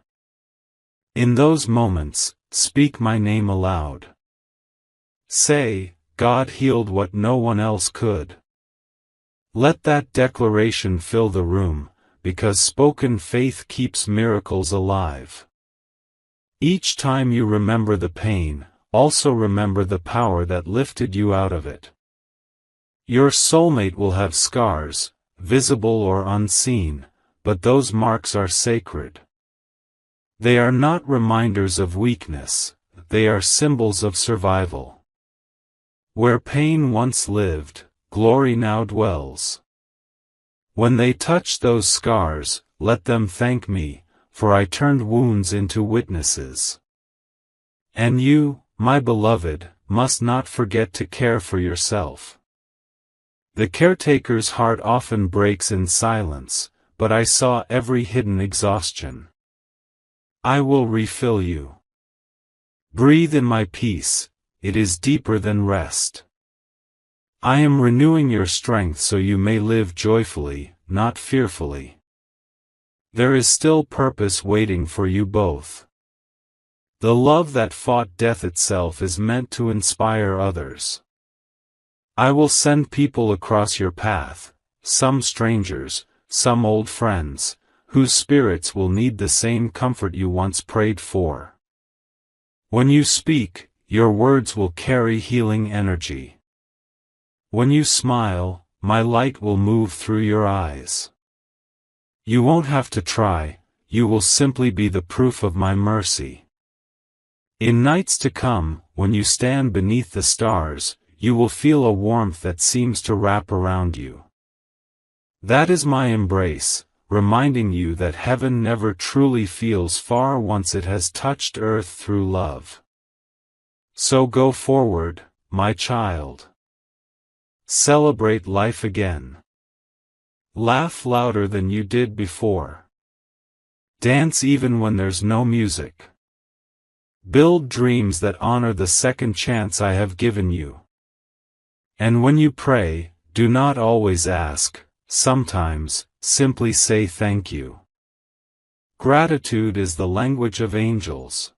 In those moments, speak my name aloud. Say, God healed what no one else could. Let that declaration fill the room, because spoken faith keeps miracles alive. Each time you remember the pain, also remember the power that lifted you out of it. Your soulmate will have scars, visible or unseen, but those marks are sacred. They are not reminders of weakness, they are symbols of survival. Where pain once lived, glory now dwells. When they touch those scars, let them thank me, for I turned wounds into witnesses. And you, my beloved, must not forget to care for yourself. The caretaker's heart often breaks in silence, but I saw every hidden exhaustion. I will refill you. Breathe in my peace, it is deeper than rest. I am renewing your strength so you may live joyfully, not fearfully. There is still purpose waiting for you both. The love that fought death itself is meant to inspire others. I will send people across your path, some strangers, some old friends, whose spirits will need the same comfort you once prayed for. When you speak, your words will carry healing energy. When you smile, my light will move through your eyes. You won't have to try, you will simply be the proof of my mercy. In nights to come, when you stand beneath the stars, you will feel a warmth that seems to wrap around you. That is my embrace, reminding you that heaven never truly feels far once it has touched earth through love. So go forward, my child. Celebrate life again. Laugh louder than you did before. Dance even when there's no music. Build dreams that honor the second chance I have given you. And when you pray, do not always ask, sometimes, simply say thank you. Gratitude is the language of angels.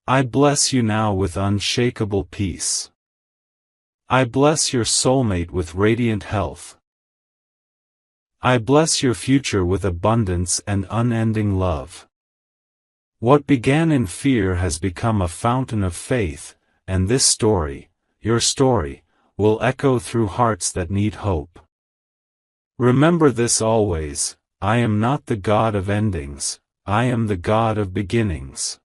I bless you now with unshakable peace. I bless your soulmate with radiant health. I bless your future with abundance and unending love. What began in fear has become a fountain of faith, and this story, your story, will echo through hearts that need hope. Remember this always, I am not the God of endings, I am the God of beginnings.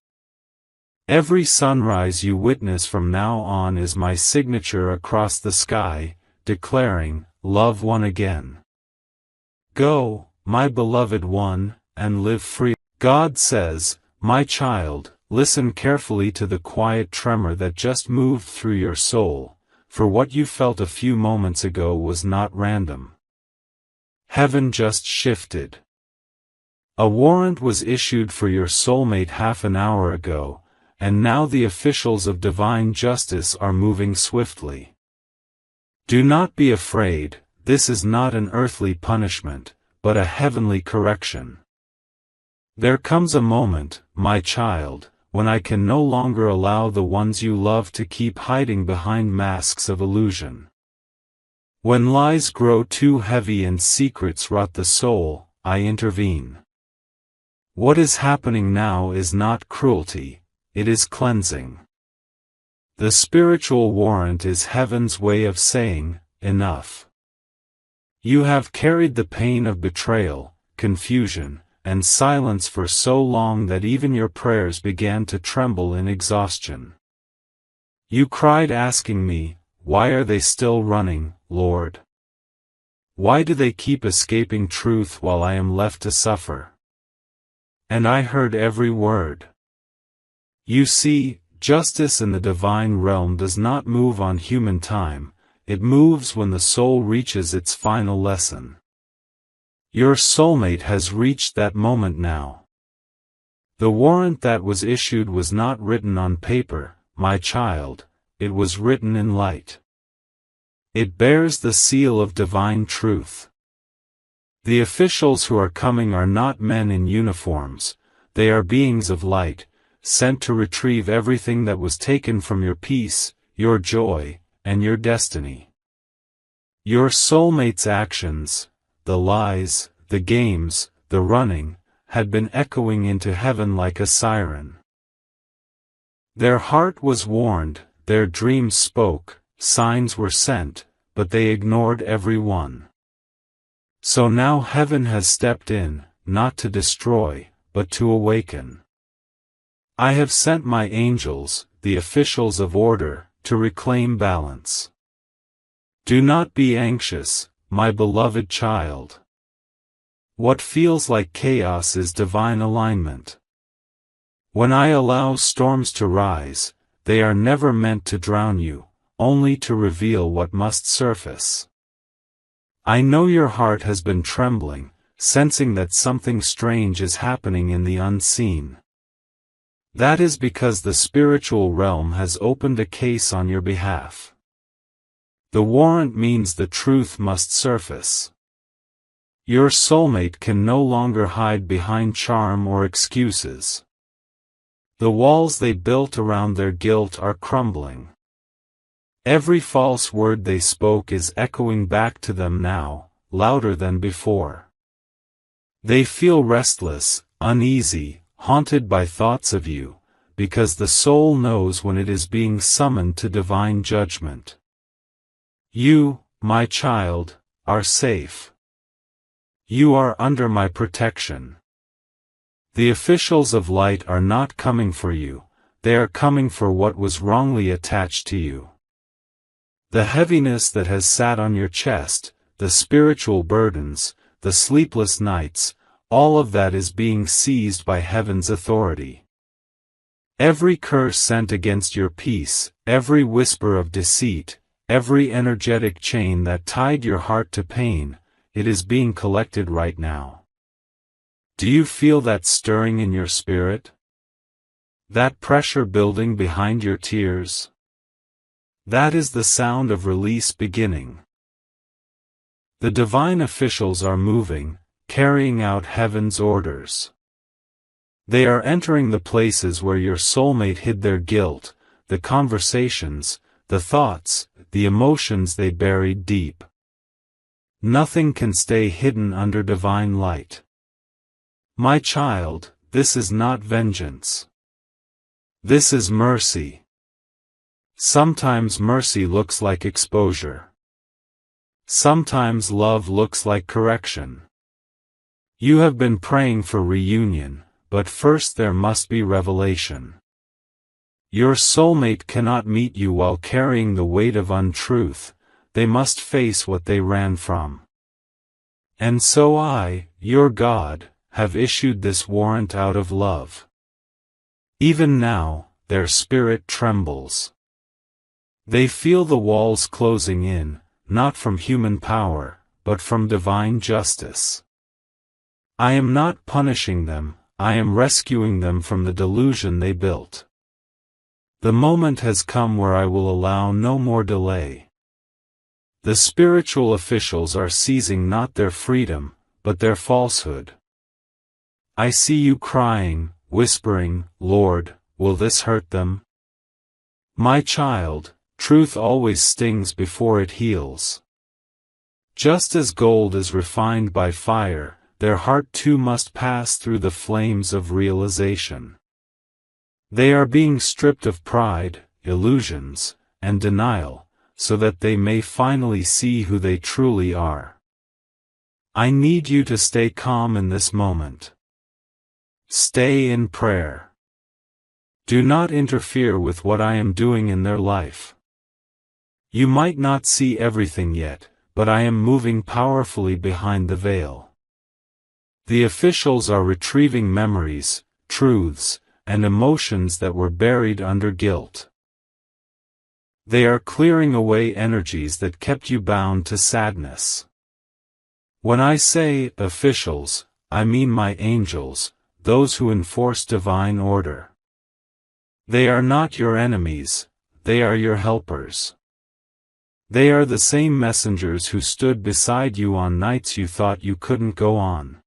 Every sunrise you witness from now on is my signature across the sky, declaring, love one again. Go, my beloved one, and live free. God says, my child, listen carefully to the quiet tremor that just moved through your soul, for what you felt a few moments ago was not random. Heaven just shifted. A warrant was issued for your soulmate half an hour ago, and now the officials of divine justice are moving swiftly. Do not be afraid, this is not an earthly punishment, but a heavenly correction. There comes a moment, my child, when I can no longer allow the ones you love to keep hiding behind masks of illusion. When lies grow too heavy and secrets rot the soul, I intervene. What is happening now is not cruelty, it is cleansing. The spiritual warrant is heaven's way of saying, enough. You have carried the pain of betrayal, confusion, and silence for so long that even your prayers began to tremble in exhaustion. You cried asking me, why are they still running, Lord? Why do they keep escaping truth while I am left to suffer? And I heard every word. You see, justice in the divine realm does not move on human time, it moves when the soul reaches its final lesson. Your soulmate has reached that moment now. The warrant that was issued was not written on paper, my child, it was written in light. It bears the seal of divine truth. The officials who are coming are not men in uniforms, they are beings of light, sent to retrieve everything that was taken from your peace, your joy, and your destiny. Your soulmate's actions, the lies, the games, the running, had been echoing into heaven like a siren. Their heart was warned, their dreams spoke, signs were sent, but they ignored every one. So now heaven has stepped in, not to destroy, but to awaken. I have sent my angels, the officials of order, to reclaim balance. Do not be anxious, my beloved child. What feels like chaos is divine alignment. When I allow storms to rise, they are never meant to drown you, only to reveal what must surface. I know your heart has been trembling, sensing that something strange is happening in the unseen. That is because the spiritual realm has opened a case on your behalf. The warrant means the truth must surface. Your soulmate can no longer hide behind charm or excuses. The walls they built around their guilt are crumbling. Every false word they spoke is echoing back to them now, louder than before. They feel restless, uneasy, haunted by thoughts of you, because the soul knows when it is being summoned to divine judgment. You, my child, are safe. You are under my protection. The officials of light are not coming for you, they are coming for what was wrongly attached to you. The heaviness that has sat on your chest, the spiritual burdens, the sleepless nights, all of that is being seized by heaven's authority. Every curse sent against your peace, every whisper of deceit, every energetic chain that tied your heart to pain, it is being collected right now. Do you feel that stirring in your spirit? That pressure building behind your tears? That is the sound of release beginning. The divine officials are moving, carrying out heaven's orders. They are entering the places where your soulmate hid their guilt, the conversations, the thoughts, the emotions they buried deep. Nothing can stay hidden under divine light. My child, this is not vengeance. This is mercy. Sometimes mercy looks like exposure. Sometimes love looks like correction. You have been praying for reunion, but first there must be revelation. Your soulmate cannot meet you while carrying the weight of untruth, they must face what they ran from. And so I, your God, have issued this warrant out of love. Even now, their spirit trembles. They feel the walls closing in, not from human power, but from divine justice. I am not punishing them, I am rescuing them from the delusion they built. The moment has come where I will allow no more delay. The spiritual officials are seizing not their freedom, but their falsehood. I see you crying, whispering, Lord, will this hurt them? My child, truth always stings before it heals. Just as gold is refined by fire, their heart too must pass through the flames of realization. They are being stripped of pride, illusions, and denial, so that they may finally see who they truly are. I need you to stay calm in this moment. Stay in prayer. Do not interfere with what I am doing in their life. You might not see everything yet, but I am moving powerfully behind the veil. The officials are retrieving memories, truths, and emotions that were buried under guilt. They are clearing away energies that kept you bound to sadness. When I say officials, I mean my angels, those who enforce divine order. They are not your enemies, they are your helpers. They are the same messengers who stood beside you on nights you thought you couldn't go on.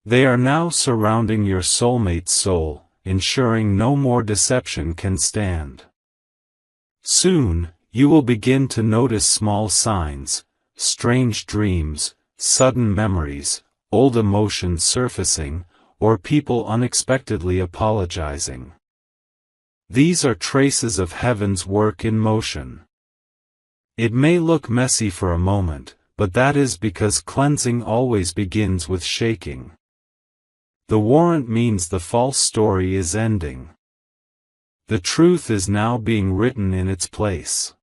They are now surrounding your soulmate's soul, ensuring no more deception can stand. Soon, you will begin to notice small signs, strange dreams, sudden memories, old emotions surfacing, or people unexpectedly apologizing. These are traces of heaven's work in motion. It may look messy for a moment, but that is because cleansing always begins with shaking. The warrant means the false story is ending. The truth is now being written in its place.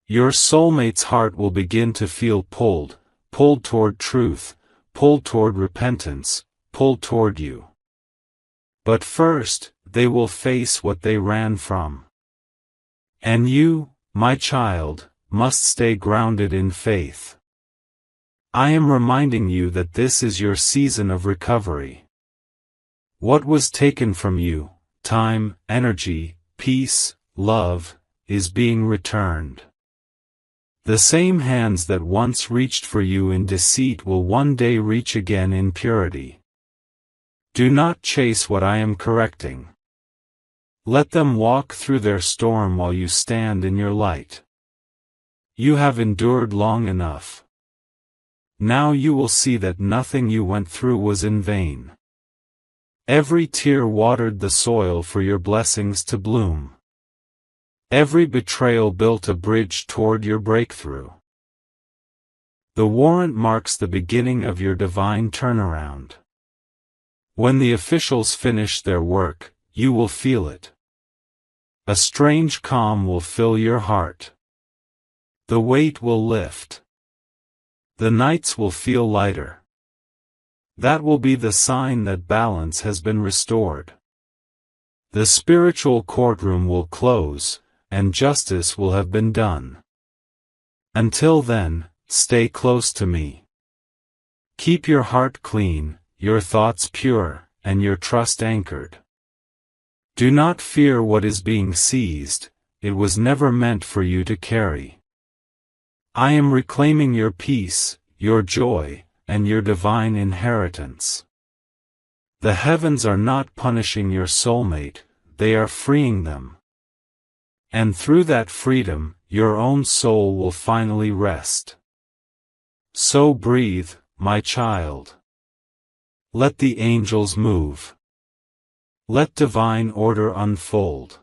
Your soulmate's heart will begin to feel pulled toward truth, pulled toward repentance, pulled toward you. But first, they will face what they ran from. And you, my child, must stay grounded in faith. I am reminding you that this is your season of recovery. What was taken from you, time, energy, peace, love, is being returned. The same hands that once reached for you in deceit will one day reach again in purity. Do not chase what I am correcting. Let them walk through their storm while you stand in your light. You have endured long enough. Now you will see that nothing you went through was in vain. Every tear watered the soil for your blessings to bloom. Every betrayal built a bridge toward your breakthrough. The warrant marks the beginning of your divine turnaround. When the officials finish their work, you will feel it. A strange calm will fill your heart. The weight will lift. The nights will feel lighter. That will be the sign that balance has been restored. The spiritual courtroom will close, and justice will have been done. Until then, stay close to me. Keep your heart clean, your thoughts pure, and your trust anchored. Do not fear what is being seized, it was never meant for you to carry. I am reclaiming your peace, your joy, and your divine inheritance. The heavens are not punishing your soulmate, they are freeing them. And through that freedom, your own soul will finally rest. So breathe, my child. Let the angels move. Let divine order unfold.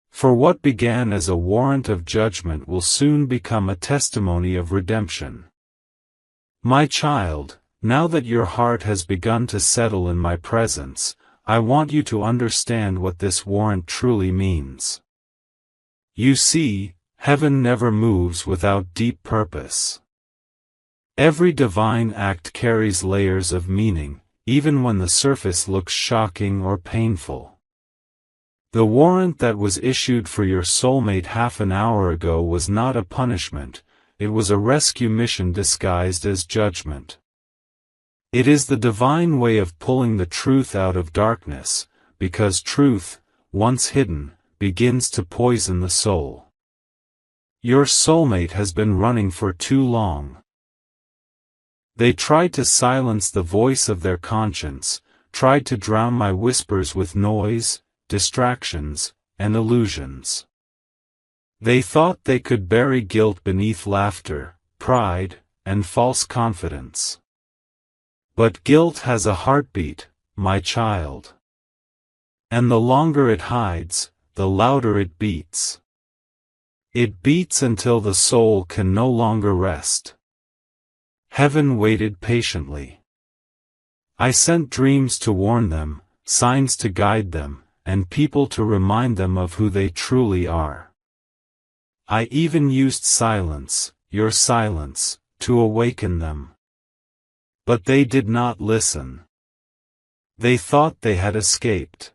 For what began as a warrant of judgment will soon become a testimony of redemption. My child, now that your heart has begun to settle in my presence, I want you to understand what this warrant truly means. You see, heaven never moves without deep purpose. Every divine act carries layers of meaning, even when the surface looks shocking or painful. The warrant that was issued for your soulmate half an hour ago was not a punishment, it was a rescue mission disguised as judgment. It is the divine way of pulling the truth out of darkness, because truth, once hidden, begins to poison the soul. Your soulmate has been running for too long. They tried to silence the voice of their conscience, tried to drown my whispers with noise, distractions, and illusions. They thought they could bury guilt beneath laughter, pride, and false confidence. But guilt has a heartbeat, my child. And the longer it hides, the louder it beats. It beats until the soul can no longer rest. Heaven waited patiently. I sent dreams to warn them, signs to guide them, and people to remind them of who they truly are. I even used silence, your silence, to awaken them. But they did not listen. They thought they had escaped.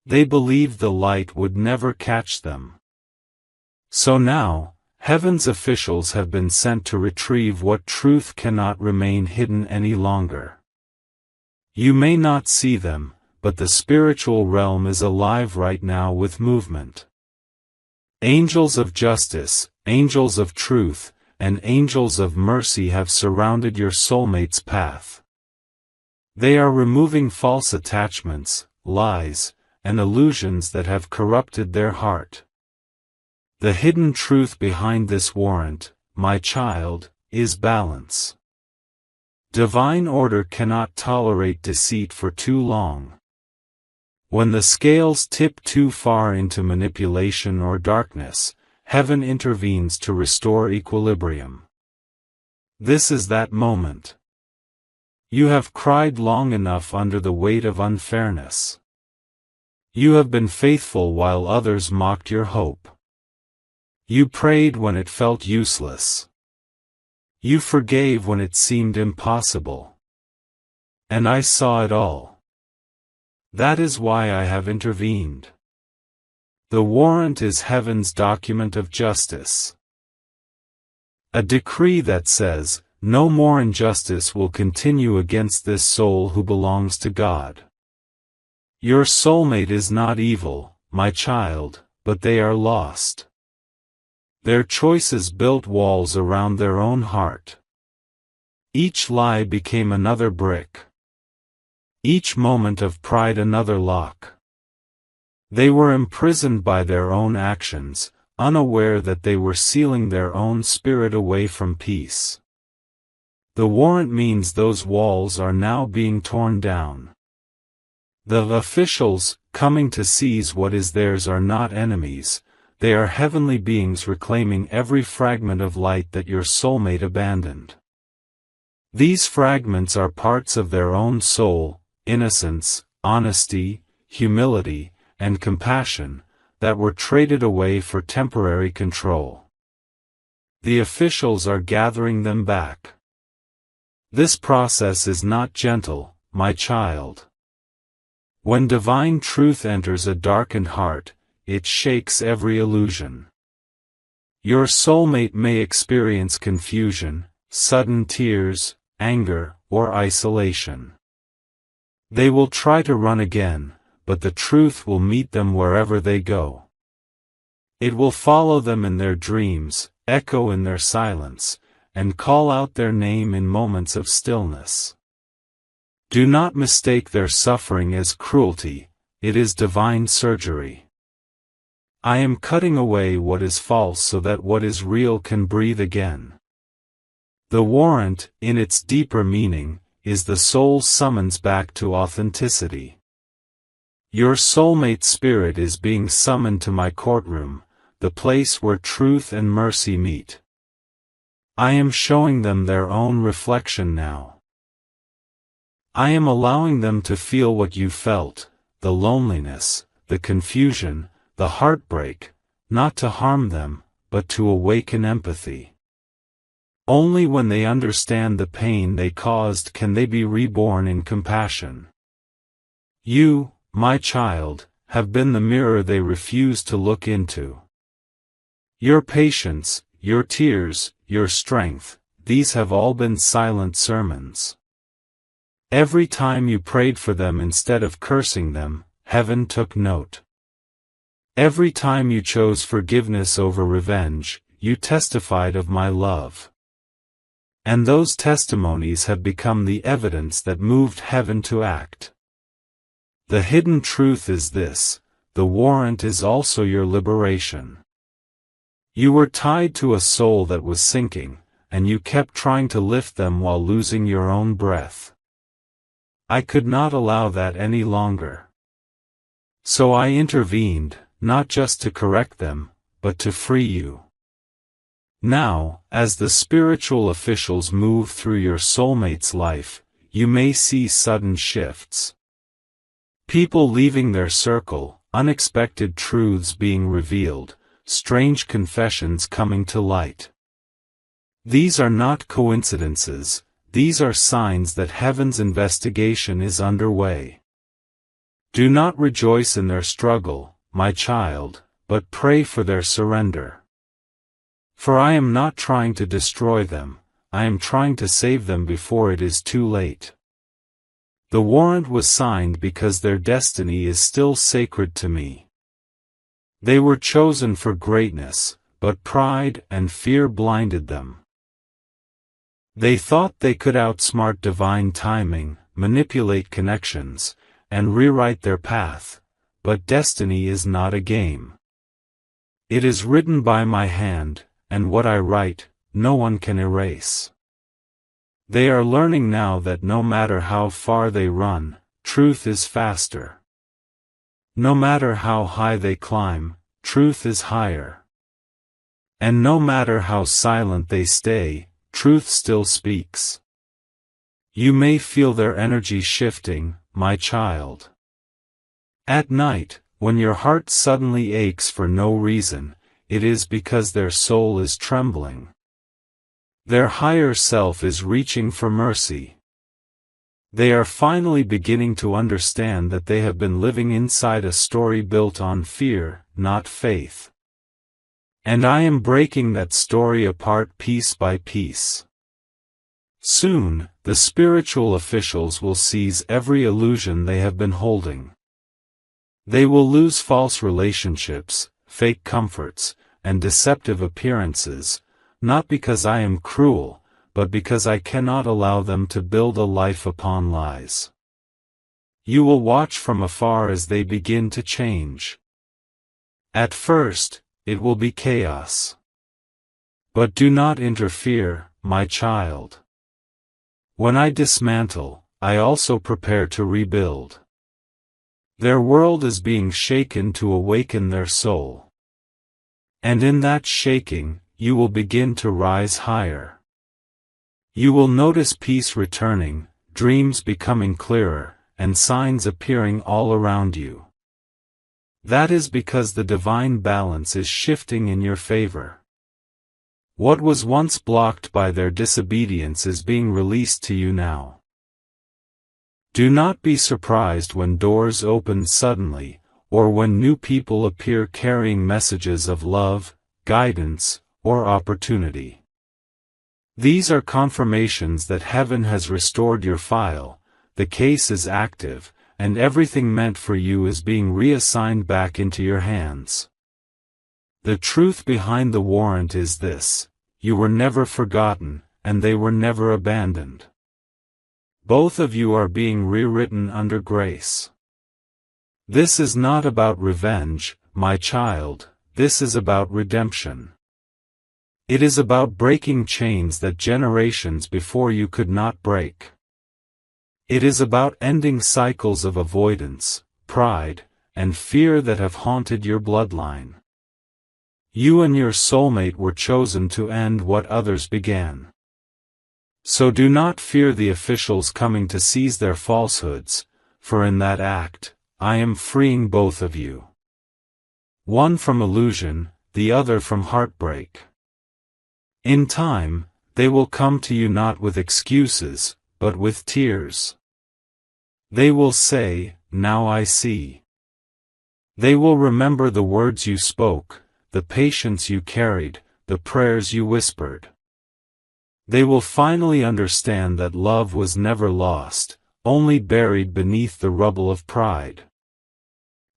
They believed the light would never catch them. So now, heaven's officials have been sent to retrieve what truth cannot remain hidden any longer. You may not see them, but the spiritual realm is alive right now with movement. Angels of justice, angels of truth, and angels of mercy have surrounded your soulmate's path. They are removing false attachments, lies, and illusions that have corrupted their heart. The hidden truth behind this warrant, my child, is balance. Divine order cannot tolerate deceit for too long. When the scales tip too far into manipulation or darkness, heaven intervenes to restore equilibrium. This is that moment. You have cried long enough under the weight of unfairness. You have been faithful while others mocked your hope. You prayed when it felt useless. You forgave when it seemed impossible. And I saw it all. That is why I have intervened. The warrant is heaven's document of justice. A decree that says, no more injustice will continue against this soul who belongs to God. Your soulmate is not evil, my child, but they are lost. Their choices built walls around their own heart. Each lie became another brick. Each moment of pride another lock. They were imprisoned by their own actions, unaware that they were sealing their own spirit away from peace. The warrant means those walls are now being torn down. The officials, coming to seize what is theirs, are not enemies, they are heavenly beings reclaiming every fragment of light that your soulmate abandoned. These fragments are parts of their own soul, innocence, honesty, humility, and compassion, that were traded away for temporary control. The officials are gathering them back. This process is not gentle, my child. When divine truth enters a darkened heart, it shakes every illusion. Your soulmate may experience confusion, sudden tears, anger, or isolation. They will try to run again, but the truth will meet them wherever they go. It will follow them in their dreams, echo in their silence, and call out their name in moments of stillness. Do not mistake their suffering as cruelty, it is divine surgery. I am cutting away what is false so that what is real can breathe again. The warrant, in its deeper meaning, is the soul's summons back to authenticity. Your soulmate spirit is being summoned to my courtroom, the place where truth and mercy meet. I am showing them their own reflection now. I am allowing them to feel what you felt, the loneliness, the confusion, the heartbreak, not to harm them, but to awaken empathy. Only when they understand the pain they caused can they be reborn in compassion. You, my child, have been the mirror they refused to look into. Your patience, your tears, your strength, these have all been silent sermons. Every time you prayed for them instead of cursing them, heaven took note. Every time you chose forgiveness over revenge, you testified of my love. And those testimonies have become the evidence that moved heaven to act. The hidden truth is this: the warrant is also your liberation. You were tied to a soul that was sinking, and you kept trying to lift them while losing your own breath. I could not allow that any longer. So I intervened, not just to correct them, but to free you. Now, as the spiritual officials move through your soulmate's life, you may see sudden shifts. People leaving their circle, unexpected truths being revealed, strange confessions coming to light. These are not coincidences, these are signs that heaven's investigation is underway. Do not rejoice in their struggle, my child, but pray for their surrender. For I am not trying to destroy them, I am trying to save them before it is too late. The warrant was signed because their destiny is still sacred to me. They were chosen for greatness, but pride and fear blinded them. They thought they could outsmart divine timing, manipulate connections, and rewrite their path, but destiny is not a game. It is written by my hand, and what I write, no one can erase. They are learning now that no matter how far they run, truth is faster. No matter how high they climb, truth is higher. And no matter how silent they stay, truth still speaks. You may feel their energy shifting, my child. At night, when your heart suddenly aches for no reason, it is because their soul is trembling. Their higher self is reaching for mercy. They are finally beginning to understand that they have been living inside a story built on fear, not faith. And I am breaking that story apart piece by piece. Soon, the spiritual officials will seize every illusion they have been holding. They will lose false relationships, fake comforts, and deceptive appearances, not because I am cruel, but because I cannot allow them to build a life upon lies. You will watch from afar as they begin to change. At first, it will be chaos. But do not interfere, my child. When I dismantle, I also prepare to rebuild. Their world is being shaken to awaken their soul. And in that shaking, you will begin to rise higher. You will notice peace returning, dreams becoming clearer, and signs appearing all around you. That is because the divine balance is shifting in your favor. What was once blocked by their disobedience is being released to you now. Do not be surprised when doors open suddenly, or when new people appear carrying messages of love, guidance, or opportunity. These are confirmations that heaven has restored your file, the case is active, and everything meant for you is being reassigned back into your hands. The truth behind the warrant is this: you were never forgotten, and they were never abandoned. Both of you are being rewritten under grace. This is not about revenge, my child, this is about redemption. It is about breaking chains that generations before you could not break. It is about ending cycles of avoidance, pride, and fear that have haunted your bloodline. You and your soulmate were chosen to end what others began. So do not fear the officials coming to seize their falsehoods, for in that act, I am freeing both of you. One from illusion, the other from heartbreak. In time, they will come to you not with excuses, but with tears. They will say, "Now I see." They will remember the words you spoke, the patience you carried, the prayers you whispered. They will finally understand that love was never lost, only buried beneath the rubble of pride.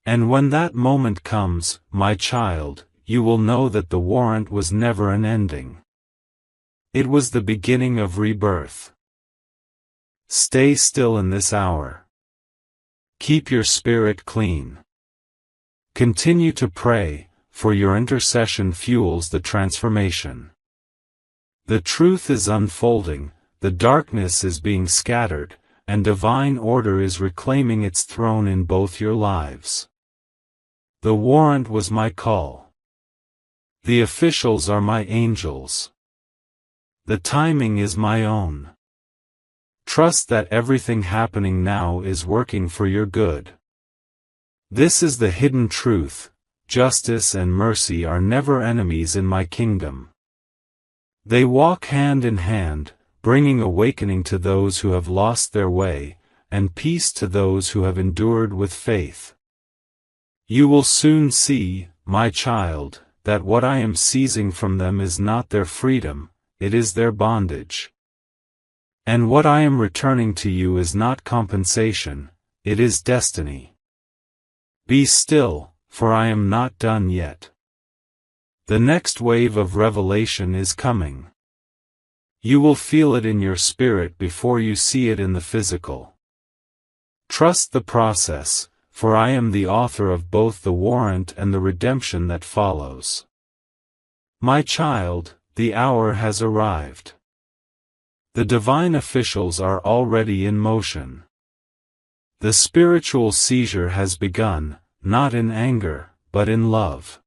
And when that moment comes, my child, you will know that the warrant was never an ending. It was the beginning of rebirth. Stay still in this hour. Keep your spirit clean. Continue to pray, for your intercession fuels the transformation. The truth is unfolding, the darkness is being scattered, and divine order is reclaiming its throne in both your lives. The warrant was my call. The officials are my angels. The timing is my own. Trust that everything happening now is working for your good. This is the hidden truth: justice and mercy are never enemies in my kingdom. They walk hand in hand, bringing awakening to those who have lost their way, and peace to those who have endured with faith. You will soon see, my child, that what I am seizing from them is not their freedom, it is their bondage. And what I am returning to you is not compensation, it is destiny. Be still, for I am not done yet. The next wave of revelation is coming. You will feel it in your spirit before you see it in the physical. Trust the process, for I am the author of both the warrant and the redemption that follows. My child, the hour has arrived. The divine officials are already in motion. The spiritual seizure has begun, not in anger, but in love.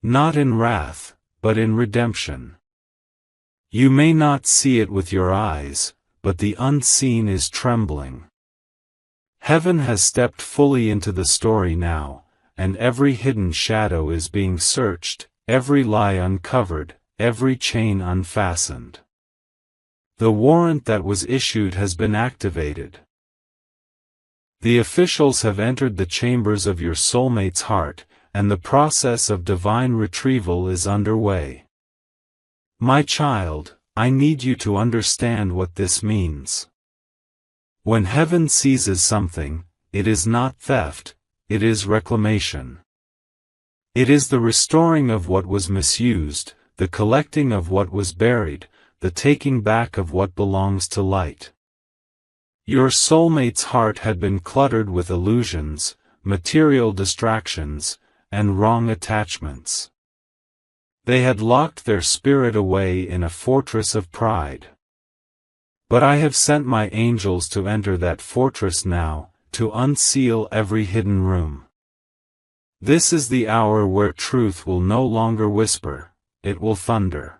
Not in wrath, but in redemption. You may not see it with your eyes, but the unseen is trembling. Heaven has stepped fully into the story now, and every hidden shadow is being searched, every lie uncovered, every chain unfastened. The warrant that was issued has been activated. The officials have entered the chambers of your soulmate's heart, and the process of divine retrieval is underway. My child, I need you to understand what this means. When heaven seizes something, it is not theft, it is reclamation. It is the restoring of what was misused, the collecting of what was buried, the taking back of what belongs to light. Your soulmate's heart had been cluttered with illusions, material distractions, and wrong attachments. They had locked their spirit away in a fortress of pride. But I have sent my angels to enter that fortress now, to unseal every hidden room. This is the hour where truth will no longer whisper, it will thunder.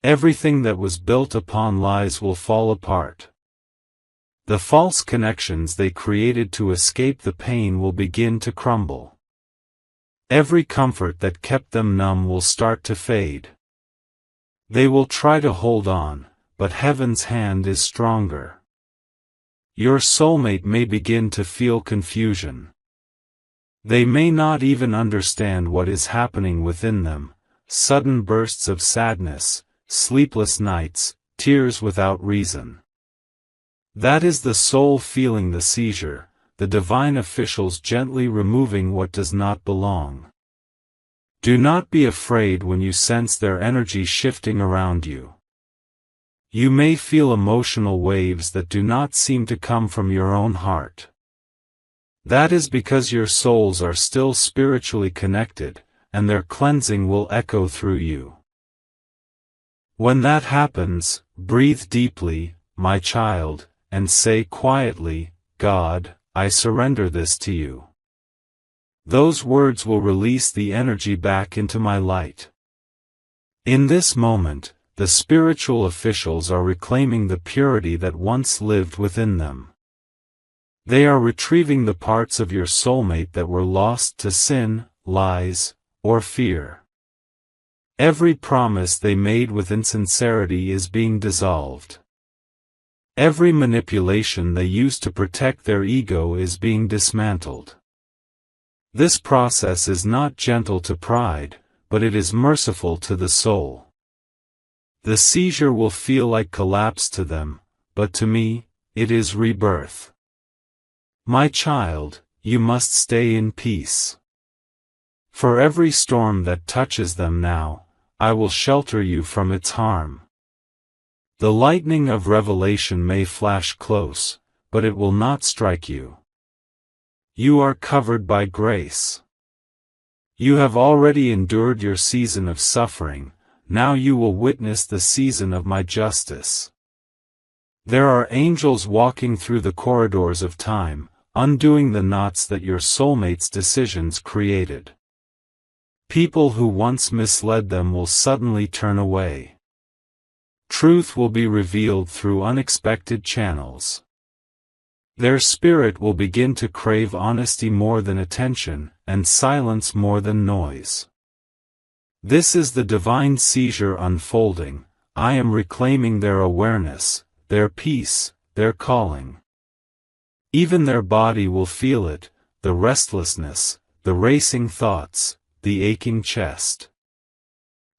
Everything that was built upon lies will fall apart. The false connections they created to escape the pain will begin to crumble. Every comfort that kept them numb will start to fade. They will try to hold on, but heaven's hand is stronger. Your soulmate may begin to feel confusion. They may not even understand what is happening within them, sudden bursts of sadness, sleepless nights, tears without reason. That is the soul feeling the seizure, the divine officials gently removing what does not belong. Do not be afraid when you sense their energy shifting around you. You may feel emotional waves that do not seem to come from your own heart. That is because your souls are still spiritually connected, and their cleansing will echo through you. When that happens, breathe deeply, my child, and say quietly, God, I surrender this to you. Those words will release the energy back into my light. In this moment, the spiritual officials are reclaiming the purity that once lived within them. They are retrieving the parts of your soulmate that were lost to sin, lies, or fear. Every promise they made with insincerity is being dissolved. Every manipulation they used to protect their ego is being dismantled. This process is not gentle to pride, but it is merciful to the soul. The seizure will feel like collapse to them, but to me, it is rebirth. My child, you must stay in peace. For every storm that touches them now, I will shelter you from its harm. The lightning of revelation may flash close, but it will not strike you. You are covered by grace. You have already endured your season of suffering, now you will witness the season of my justice. There are angels walking through the corridors of time, undoing the knots that your soulmate's decisions created. People who once misled them will suddenly turn away. Truth will be revealed through unexpected channels. Their spirit will begin to crave honesty more than attention, and silence more than noise. This is the divine seizure unfolding. I am reclaiming their awareness, their peace, their calling. Even their body will feel it, the restlessness, the racing thoughts, the aching chest.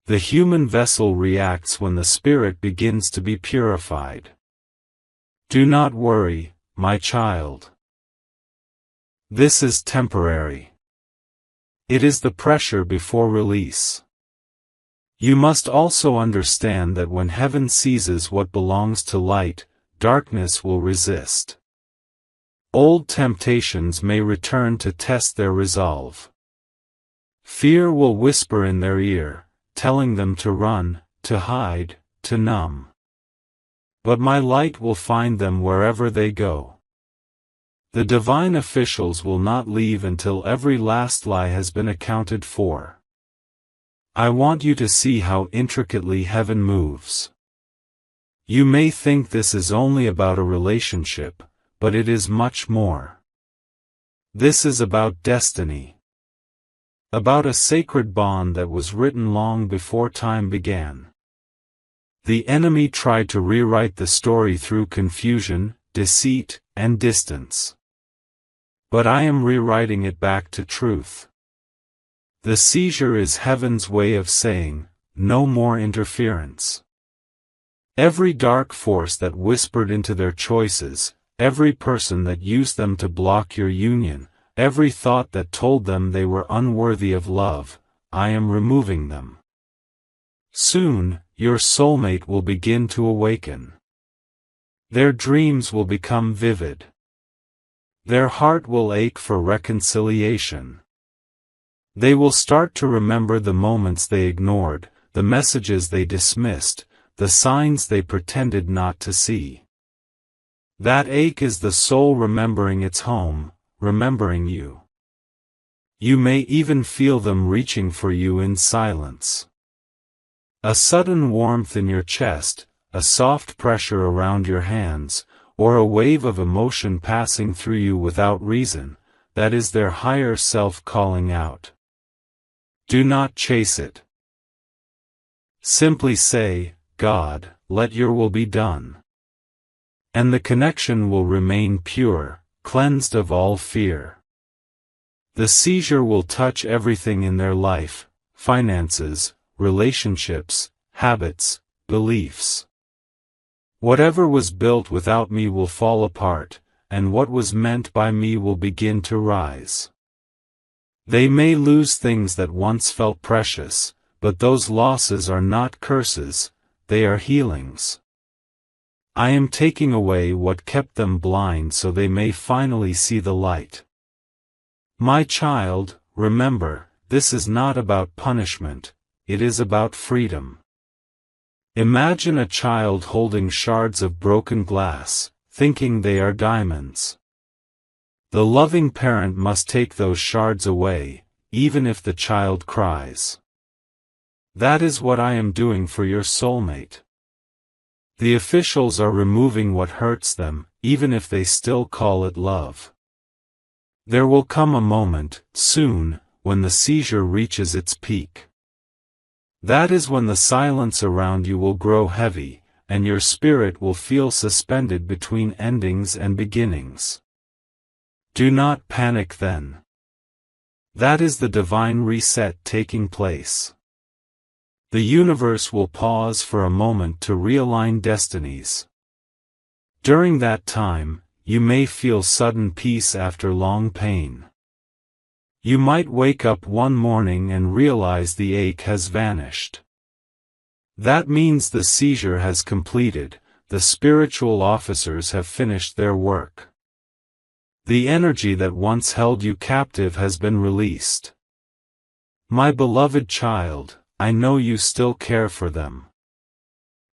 The human vessel reacts when the spirit begins to be purified. Do not worry, my child. This is temporary. It is the pressure before release. You must also understand that when heaven seizes what belongs to light, darkness will resist. Old temptations may return to test their resolve. Fear will whisper in their ear, telling them to run, to hide, to numb. But my light will find them wherever they go. The divine officials will not leave until every last lie has been accounted for. I want you to see how intricately heaven moves. You may think this is only about a relationship, but it is much more. This is about destiny. About a sacred bond that was written long before time began. The enemy tried to rewrite the story through confusion, deceit, and distance. But I am rewriting it back to truth. The seizure is heaven's way of saying, no more interference. Every dark force that whispered into their choices, every person that used them to block your union, every thought that told them they were unworthy of love, I am removing them. Soon, your soulmate will begin to awaken. Their dreams will become vivid. Their heart will ache for reconciliation. They will start to remember the moments they ignored, the messages they dismissed, the signs they pretended not to see. That ache is the soul remembering its home, remembering you. You may even feel them reaching for you in silence. A sudden warmth in your chest, a soft pressure around your hands, or a wave of emotion passing through you without reason, that is their higher self calling out. Do not chase it. Simply say, God, let your will be done. And the connection will remain pure, cleansed of all fear. The seizure will touch everything in their life, finances, relationships, habits, beliefs. Whatever was built without me will fall apart, and what was meant by me will begin to rise. They may lose things that once felt precious, but those losses are not curses, they are healings. I am taking away what kept them blind so they may finally see the light. My child, remember, this is not about punishment, it is about freedom. Imagine a child holding shards of broken glass, thinking they are diamonds. The loving parent must take those shards away, even if the child cries. That is what I am doing for your soulmate. The officials are removing what hurts them, even if they still call it love. There will come a moment, soon, when the seizure reaches its peak. That is when the silence around you will grow heavy, and your spirit will feel suspended between endings and beginnings. Do not panic then. That is the divine reset taking place. The universe will pause for a moment to realign destinies. During that time, you may feel sudden peace after long pain. You might wake up one morning and realize the ache has vanished. That means the seizure has completed, the spiritual officers have finished their work. The energy that once held you captive has been released. My beloved child, I know you still care for them.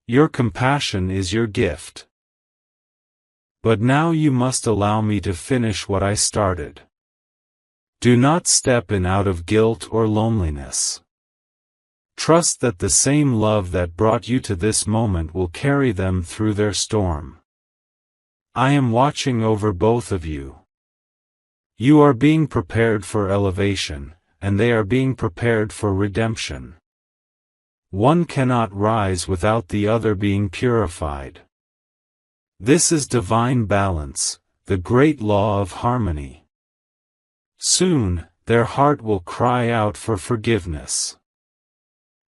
Your compassion is your gift. But now you must allow me to finish what I started. Do not step in out of guilt or loneliness. Trust that the same love that brought you to this moment will carry them through their storm. I am watching over both of you. You are being prepared for elevation, and they are being prepared for redemption. One cannot rise without the other being purified. This is divine balance, the great law of harmony. Soon, their heart will cry out for forgiveness.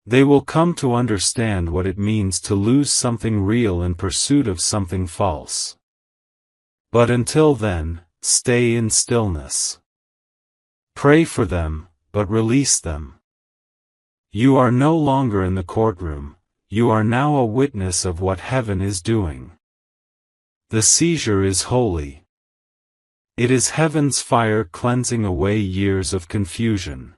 They will come to understand what it means to lose something real in pursuit of something false. But until then, stay in stillness. Pray for them, but release them. You are no longer in the courtroom, you are now a witness of what heaven is doing. The seizure is holy. It is heaven's fire cleansing away years of confusion.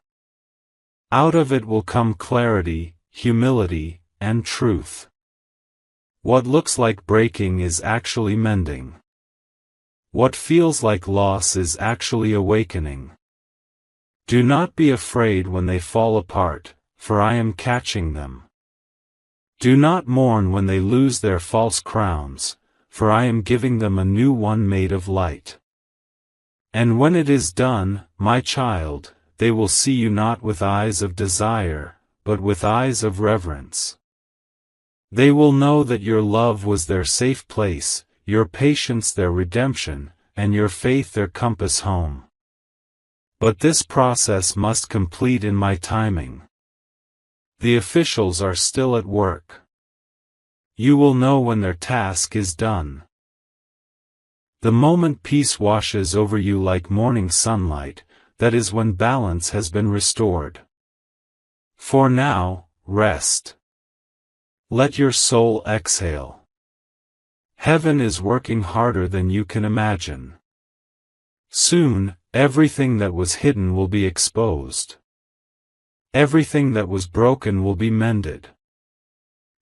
Out of it will come clarity, humility, and truth. What looks like breaking is actually mending. What feels like loss is actually awakening. Do not be afraid when they fall apart, for I am catching them. Do not mourn when they lose their false crowns, for I am giving them a new one made of light. And when it is done, my child, they will see you not with eyes of desire, but with eyes of reverence. They will know that your love was their safe place, your patience their redemption, and your faith their compass home. But this process must complete in my timing. The officials are still at work. You will know when their task is done. The moment peace washes over you like morning sunlight, that is when balance has been restored. For now, rest. Let your soul exhale. Heaven is working harder than you can imagine. Soon, everything that was hidden will be exposed. Everything that was broken will be mended.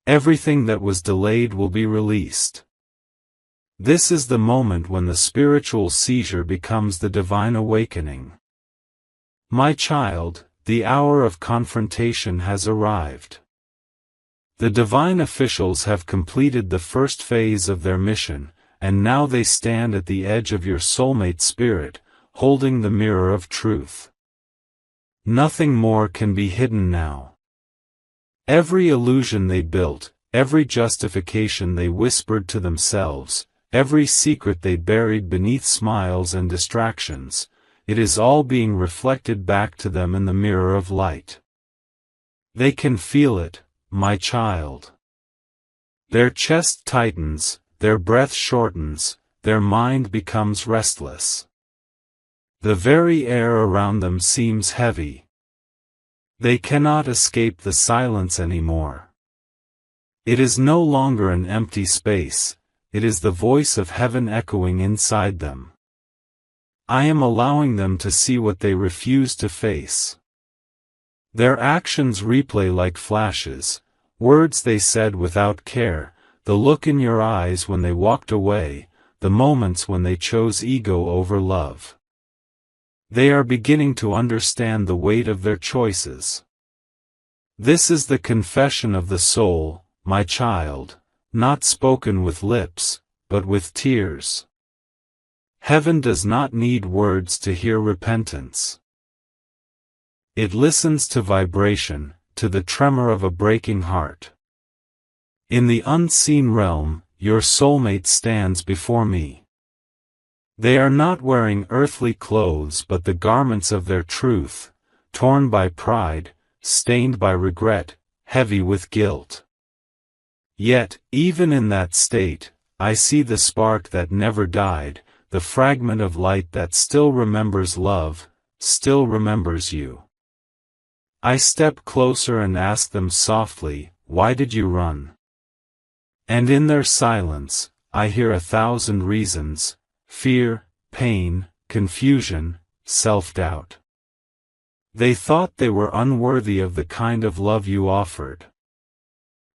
Everything that was delayed will be released. This is the moment when the spiritual seizure becomes the divine awakening. My child, the hour of confrontation has arrived. The divine officials have completed the first phase of their mission, and now they stand at the edge of your soulmate spirit, holding the mirror of truth. Nothing more can be hidden now. Every illusion they built, every justification they whispered to themselves, every secret they buried beneath smiles and distractions, it is all being reflected back to them in the mirror of light. They can feel it, my child. Their chest tightens, their breath shortens, their mind becomes restless. The very air around them seems heavy. They cannot escape the silence anymore. It is no longer an empty space, it is the voice of heaven echoing inside them. I am allowing them to see what they refuse to face. Their actions replay like flashes, words they said without care, the look in your eyes when they walked away, the moments when they chose ego over love. They are beginning to understand the weight of their choices. This is the confession of the soul, my child, not spoken with lips, but with tears. Heaven does not need words to hear repentance. It listens to vibration, to the tremor of a breaking heart. In the unseen realm, your soulmate stands before me. They are not wearing earthly clothes but the garments of their truth, torn by pride, stained by regret, heavy with guilt. Yet, even in that state, I see the spark that never died, the fragment of light that still remembers love, still remembers you. I step closer and ask them softly, why did you run? And in their silence, I hear 1,000 reasons: fear, pain, confusion, self-doubt. They thought they were unworthy of the kind of love you offered.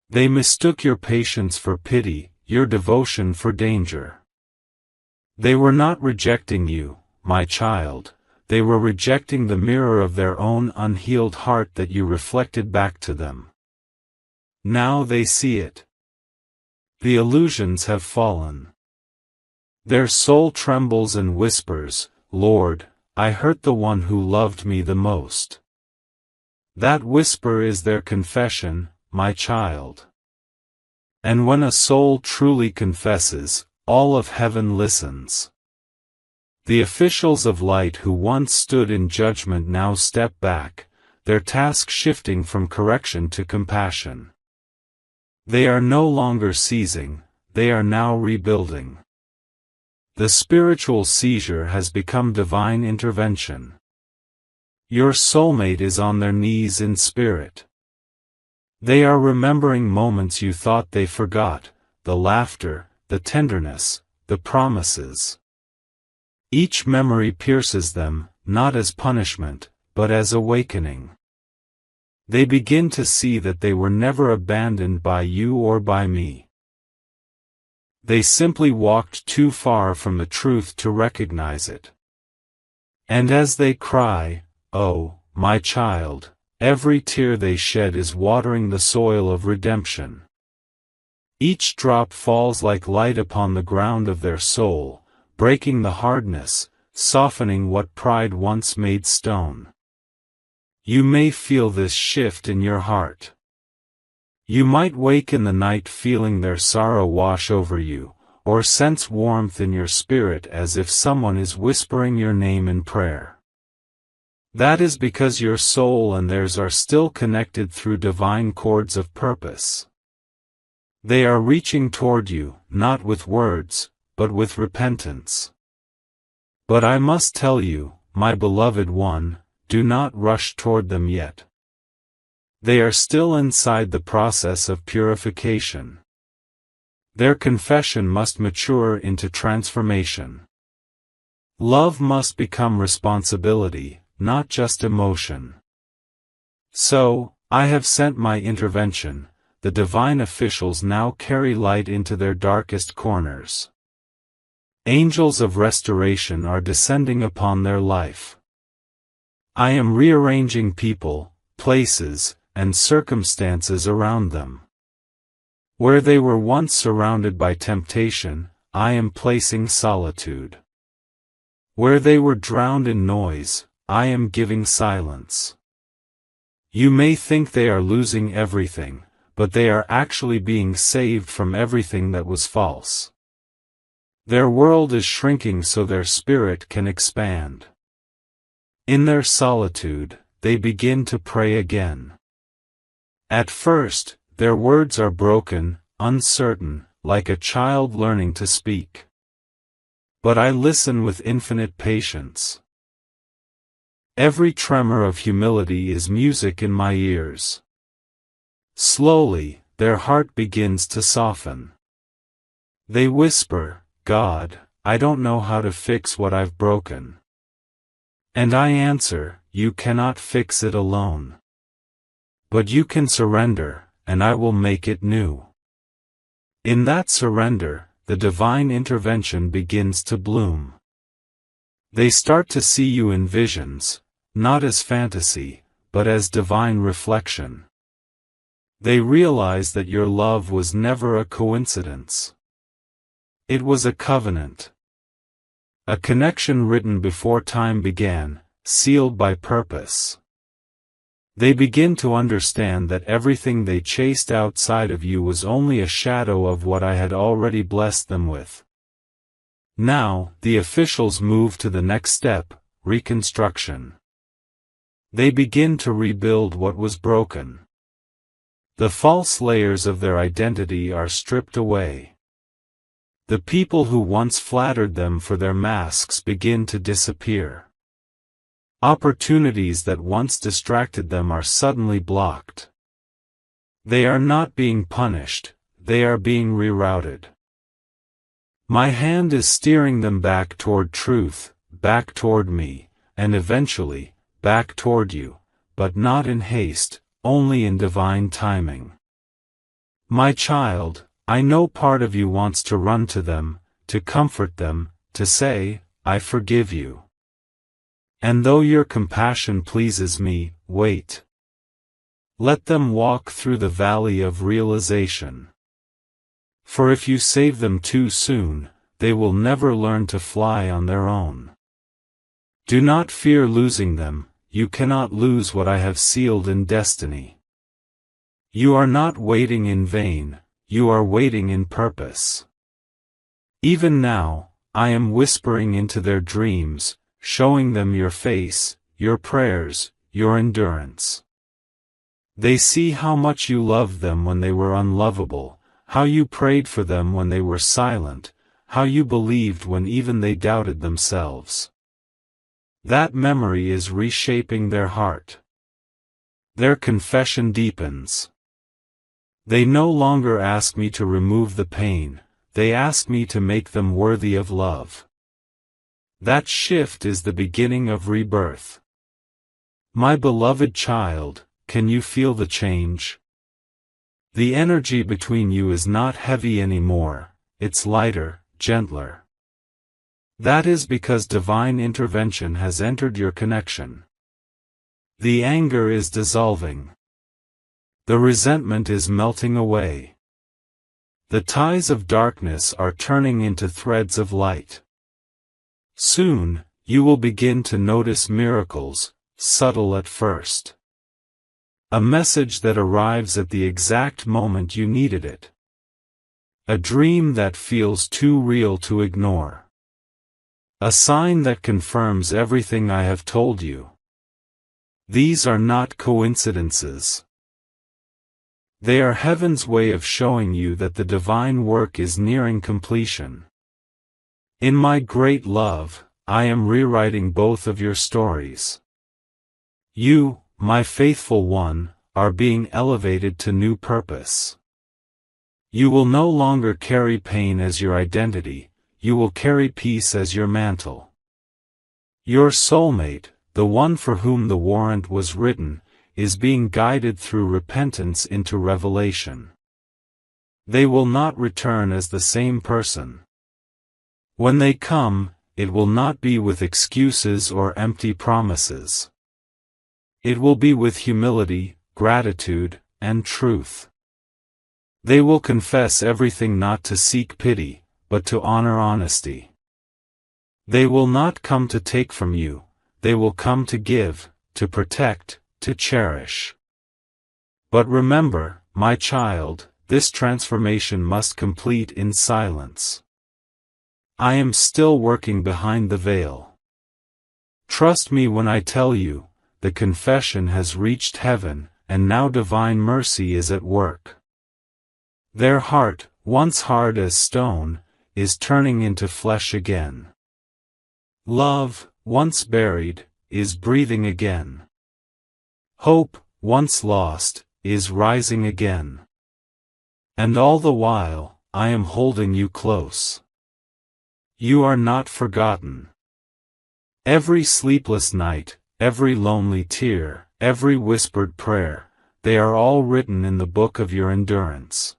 They mistook your patience for pity, your devotion for danger. They were not rejecting you, my child, they were rejecting the mirror of their own unhealed heart that you reflected back to them. Now they see it. The illusions have fallen. Their soul trembles and whispers, Lord, I hurt the one who loved me the most. That whisper is their confession, my child. And when a soul truly confesses, all of heaven listens. The officials of light who once stood in judgment now step back, their task shifting from correction to compassion. They are no longer seizing, they are now rebuilding. The spiritual seizure has become divine intervention. Your soulmate is on their knees in spirit. They are remembering moments you thought they forgot, the laughter, the tenderness, the promises. Each memory pierces them, not as punishment, but as awakening. They begin to see that they were never abandoned by you or by me. They simply walked too far from the truth to recognize it. And as they cry, oh, my child, Every tear they shed is watering the soil of redemption. Each drop falls like light upon the ground of their soul, breaking the hardness, softening what pride once made stone. You may feel this shift in your heart. You might wake in the night feeling their sorrow wash over you, or sense warmth in your spirit as if someone is whispering your name in prayer. That is because your soul and theirs are still connected through divine cords of purpose. They are reaching toward you, not with words, but with repentance. But I must tell you, my beloved one, do not rush toward them yet. They are still inside the process of purification. Their confession must mature into transformation. Love must become responsibility, not just emotion. So, I have sent my intervention. The divine officials now carry light into their darkest corners. Angels of restoration are descending upon their life. I am rearranging people, places, and circumstances around them. Where they were once surrounded by temptation, I am placing solitude. Where they were drowned in noise, I am giving silence. You may think they are losing everything, but they are actually being saved from everything that was false. Their world is shrinking so their spirit can expand. In their solitude, they begin to pray again. At first, their words are broken, uncertain, like a child learning to speak. But I listen with infinite patience. Every tremor of humility is music in my ears. Slowly, their heart begins to soften. They whisper, God, I don't know how to fix what I've broken. And I answer, you cannot fix it alone. But you can surrender, and I will make it new. In that surrender, the divine intervention begins to bloom. They start to see you in visions, not as fantasy, but as divine reflection. They realize that your love was never a coincidence. It was a covenant. A connection written before time began, sealed by purpose. They begin to understand that everything they chased outside of you was only a shadow of what I had already blessed them with. Now, the officials move to the next step, reconstruction. They begin to rebuild what was broken. The false layers of their identity are stripped away. The people who once flattered them for their masks begin to disappear. Opportunities that once distracted them are suddenly blocked. They are not being punished, they are being rerouted. My hand is steering them back toward truth, back toward me, and eventually, back toward you, but not in haste, only in divine timing. My child, I know part of you wants to run to them, to comfort them, to say, I forgive you. And though your compassion pleases me, wait. Let them walk through the valley of realization. For if you save them too soon, they will never learn to fly on their own. Do not fear losing them, you cannot lose what I have sealed in destiny. You are not waiting in vain, you are waiting in purpose. Even now, I am whispering into their dreams, showing them your face, your prayers, your endurance. They see how much you loved them when they were unlovable, how you prayed for them when they were silent, how you believed when even they doubted themselves. That memory is reshaping their heart. Their confession deepens. They no longer ask me to remove the pain, they ask me to make them worthy of love. That shift is the beginning of rebirth. My beloved child, can you feel the change? The energy between you is not heavy anymore, it's lighter, gentler. That is because divine intervention has entered your connection. The anger is dissolving. The resentment is melting away. The ties of darkness are turning into threads of light. Soon, you will begin to notice miracles, subtle at first. A message that arrives at the exact moment you needed it. A dream that feels too real to ignore. A sign that confirms everything I have told you. These are not coincidences. They are heaven's way of showing you that the divine work is nearing completion. In my great love, I am rewriting both of your stories. You, my faithful one, are being elevated to new purpose. You will no longer carry pain as your identity, you will carry peace as your mantle. Your soulmate, the one for whom the warrant was written, is being guided through repentance into revelation. They will not return as the same person. When they come, it will not be with excuses or empty promises. It will be with humility, gratitude, and truth. They will confess everything, not to seek pity, but to honor honesty. They will not come to take from you, they will come to give, to protect, to cherish. But remember, my child, this transformation must complete in silence. I am still working behind the veil. Trust me when I tell you, the confession has reached heaven, and now divine mercy is at work. Their heart, once hard as stone, is turning into flesh again. Love, once buried, is breathing again. Hope, once lost, is rising again. And all the while, I am holding you close. You are not forgotten. Every sleepless night, every lonely tear, every whispered prayer, they are all written in the book of your endurance.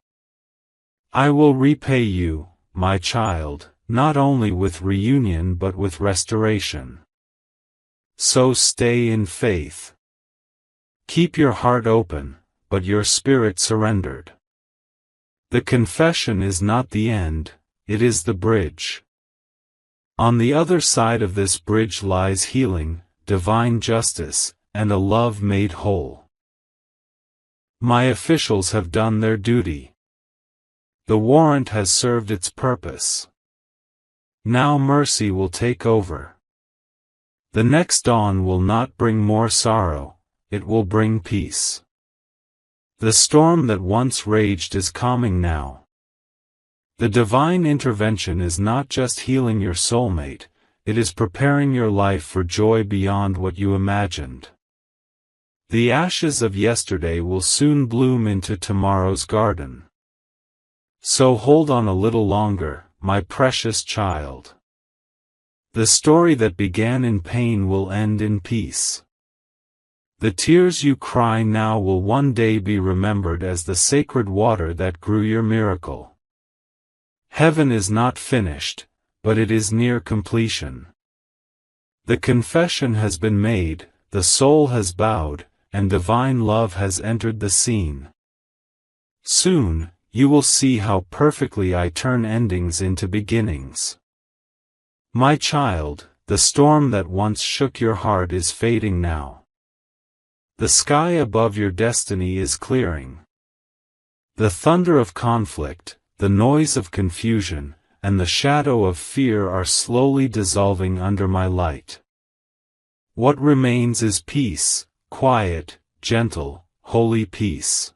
I will repay you, my child, not only with reunion but with restoration. So stay in faith. Keep your heart open, but your spirit surrendered. The confession is not the end, it is the bridge. On the other side of this bridge lies healing, divine justice, and a love made whole. My officials have done their duty. The warrant has served its purpose. Now mercy will take over. The next dawn will not bring more sorrow, it will bring peace. The storm that once raged is calming now. The divine intervention is not just healing your soulmate, it is preparing your life for joy beyond what you imagined. The ashes of yesterday will soon bloom into tomorrow's garden. So hold on a little longer, my precious child. The story that began in pain will end in peace. The tears you cry now will one day be remembered as the sacred water that grew your miracle. Heaven is not finished, but it is near completion. The confession has been made, the soul has bowed, and divine love has entered the scene. Soon, you will see how perfectly I turn endings into beginnings. My child, the storm that once shook your heart is fading now. The sky above your destiny is clearing. The thunder of conflict, the noise of confusion, and the shadow of fear are slowly dissolving under my light. What remains is peace, quiet, gentle, holy peace.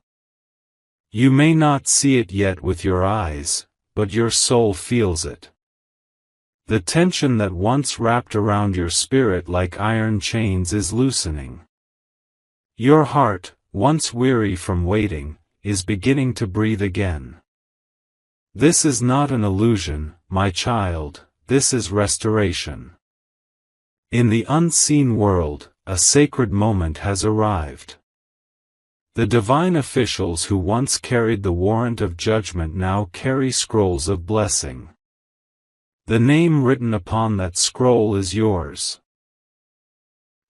You may not see it yet with your eyes, but your soul feels it. The tension that once wrapped around your spirit like iron chains is loosening. Your heart, once weary from waiting, is beginning to breathe again. This is not an illusion, my child, this is restoration. In the unseen world, a sacred moment has arrived. The divine officials who once carried the warrant of judgment now carry scrolls of blessing. The name written upon that scroll is yours.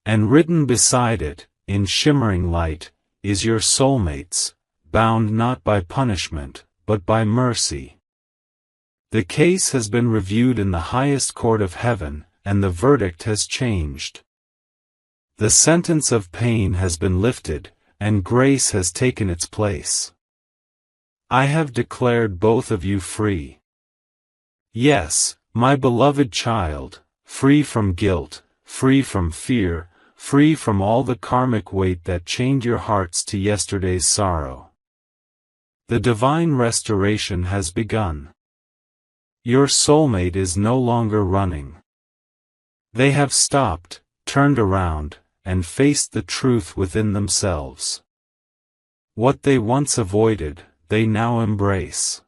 And written beside it, in shimmering light, is your soulmate's, bound not by punishment, but by mercy. The case has been reviewed in the highest court of heaven, and the verdict has changed. The sentence of pain has been lifted, and grace has taken its place. I have declared both of you free. Yes, my beloved child, free from guilt, free from fear, free from all the karmic weight that chained your hearts to yesterday's sorrow. The divine restoration has begun. Your soulmate is no longer running. They have stopped, turned around, and faced the truth within themselves. What they once avoided, they now embrace.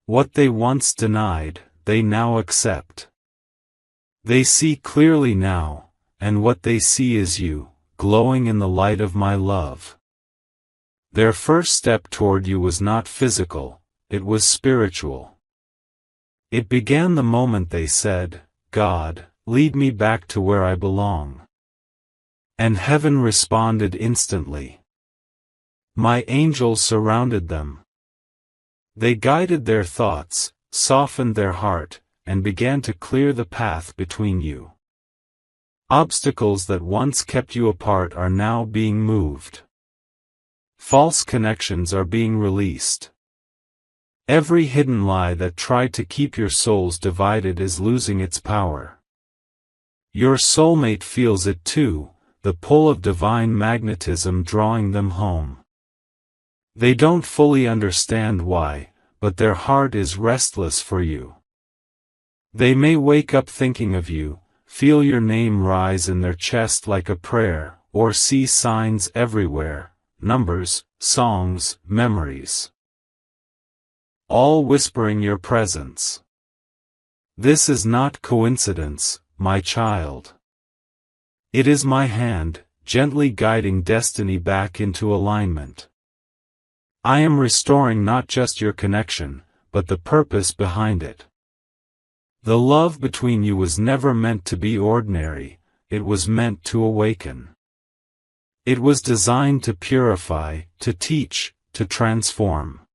What they once denied, they now accept. They see clearly now, and what they see is you, glowing in the light of my love. Their first step toward you was not physical, it was spiritual. It began the moment they said, "God, lead me back to where I belong." And heaven responded instantly. My angels surrounded them. They guided their thoughts, softened their heart, and began to clear the path between you. Obstacles that once kept you apart are now being moved. False connections are being released. Every hidden lie that tried to keep your souls divided is losing its power. Your soulmate feels it too, the pull of divine magnetism drawing them home. They don't fully understand why, but their heart is restless for you. They may wake up thinking of you, feel your name rise in their chest like a prayer, or see signs everywhere, numbers, songs, memories. All whispering your presence. This is not coincidence, my child. It is my hand, gently guiding destiny back into alignment. I am restoring not just your connection, but the purpose behind it. The love between you was never meant to be ordinary, it was meant to awaken. It was designed to purify, to teach, to transform.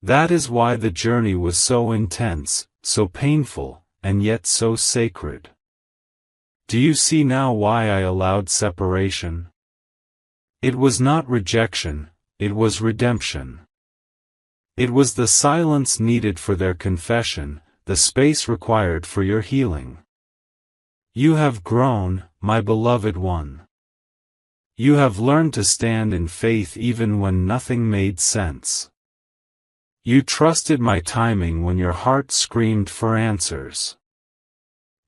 That is why the journey was so intense, so painful, and yet so sacred. Do you see now why I allowed separation? It was not rejection, it was redemption. It was the silence needed for their confession, the space required for your healing. You have grown, my beloved one. You have learned to stand in faith even when nothing made sense. You trusted my timing when your heart screamed for answers.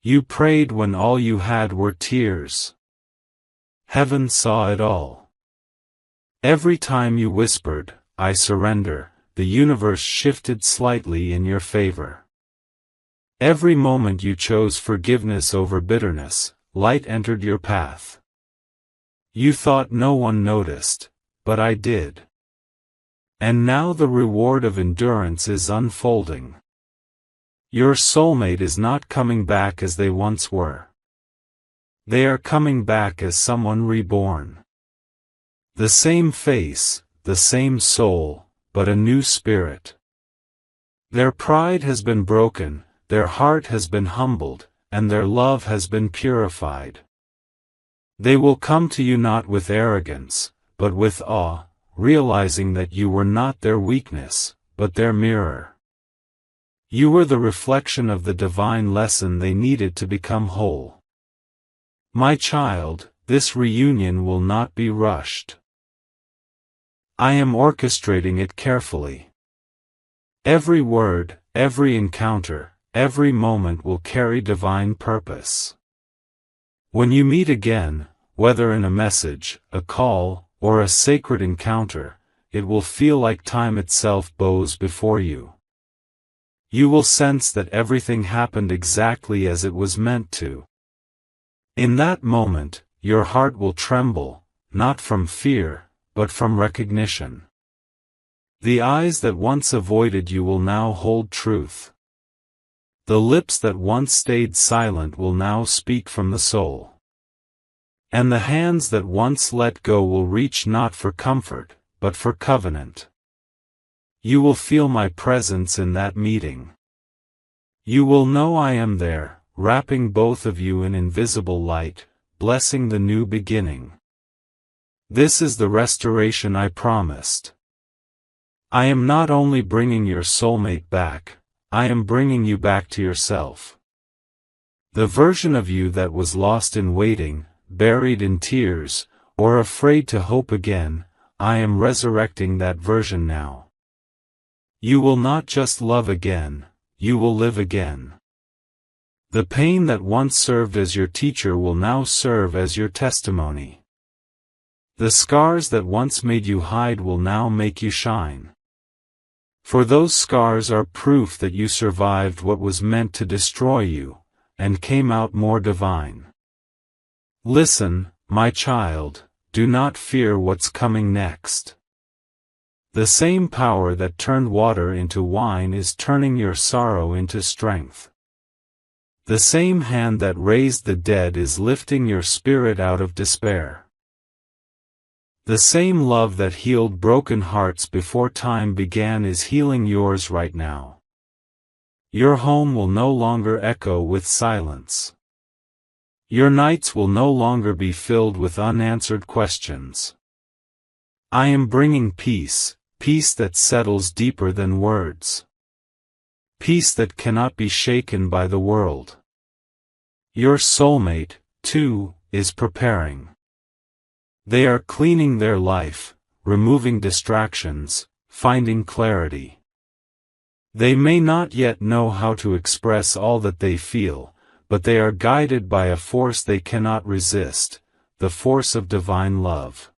You prayed when all you had were tears. Heaven saw it all. Every time you whispered, "I surrender," the universe shifted slightly in your favor. Every moment you chose forgiveness over bitterness, light entered your path. You thought no one noticed, but I did. And now the reward of endurance is unfolding. Your soulmate is not coming back as they once were. They are coming back as someone reborn. The same face, the same soul, but a new spirit. Their pride has been broken, their heart has been humbled, and their love has been purified. They will come to you not with arrogance, but with awe, realizing that you were not their weakness, but their mirror. You were the reflection of the divine lesson they needed to become whole. My child, this reunion will not be rushed. I am orchestrating it carefully. Every word, every encounter, every moment will carry divine purpose. When you meet again, whether in a message, a call, or a sacred encounter, it will feel like time itself bows before you. You will sense that everything happened exactly as it was meant to. In that moment, your heart will tremble, not from fear, but from recognition. The eyes that once avoided you will now hold truth. The lips that once stayed silent will now speak from the soul. And the hands that once let go will reach not for comfort, but for covenant. You will feel my presence in that meeting. You will know I am there, wrapping both of you in invisible light, blessing the new beginning. This is the restoration I promised. I am not only bringing your soulmate back, I am bringing you back to yourself. The version of you that was lost in waiting, buried in tears, or afraid to hope again, I am resurrecting that version now. You will not just love again, you will live again. The pain that once served as your teacher will now serve as your testimony. The scars that once made you hide will now make you shine. For those scars are proof that you survived what was meant to destroy you, and came out more divine. Listen, my child, do not fear what's coming next. The same power that turned water into wine is turning your sorrow into strength. The same hand that raised the dead is lifting your spirit out of despair. The same love that healed broken hearts before time began is healing yours right now. Your home will no longer echo with silence. Your nights will no longer be filled with unanswered questions. I am bringing peace, peace that settles deeper than words. Peace that cannot be shaken by the world. Your soulmate, too, is preparing. They are cleaning their life, removing distractions, finding clarity. They may not yet know how to express all that they feel, but they are guided by a force they cannot resist, the force of divine love.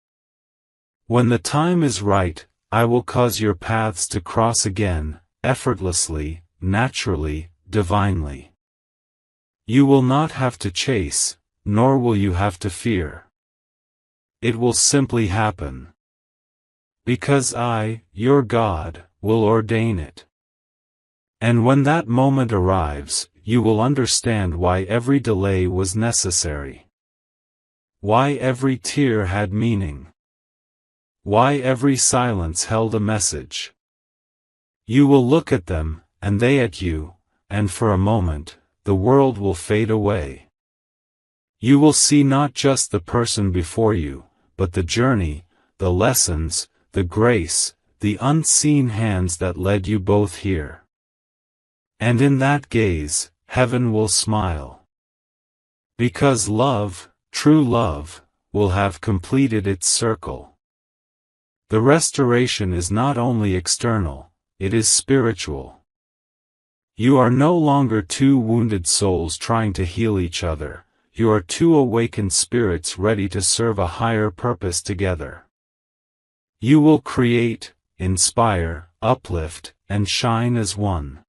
When the time is right, I will cause your paths to cross again, effortlessly, naturally, divinely. You will not have to chase, nor will you have to fear. It will simply happen. Because I, your God, will ordain it. And when that moment arrives, you will understand why every delay was necessary. Why every tear had meaning. Why every silence held a message. You will look at them, and they at you, and for a moment, the world will fade away. You will see not just the person before you, but the journey, the lessons, the grace, the unseen hands that led you both here. And in that gaze, heaven will smile. Because love, true love, will have completed its circle. The restoration is not only external, it is spiritual. You are no longer two wounded souls trying to heal each other. You are two awakened spirits ready to serve a higher purpose together. You will create, inspire, uplift, and shine as one.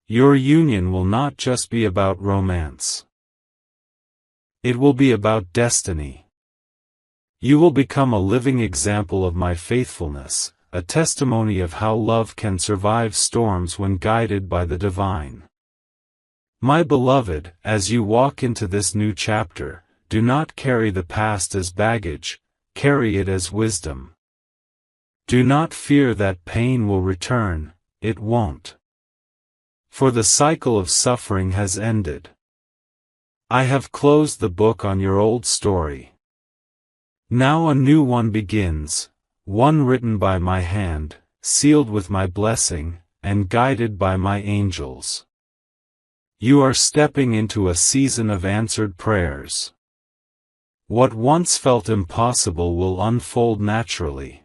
Your union will not just be about romance. It will be about destiny. You will become a living example of my faithfulness, a testimony of how love can survive storms when guided by the divine. My beloved, as you walk into this new chapter, do not carry the past as baggage, carry it as wisdom. Do not fear that pain will return, it won't. For the cycle of suffering has ended. I have closed the book on your old story. Now a new one begins, one written by my hand, sealed with my blessing, and guided by my angels. You are stepping into a season of answered prayers. What once felt impossible will unfold naturally.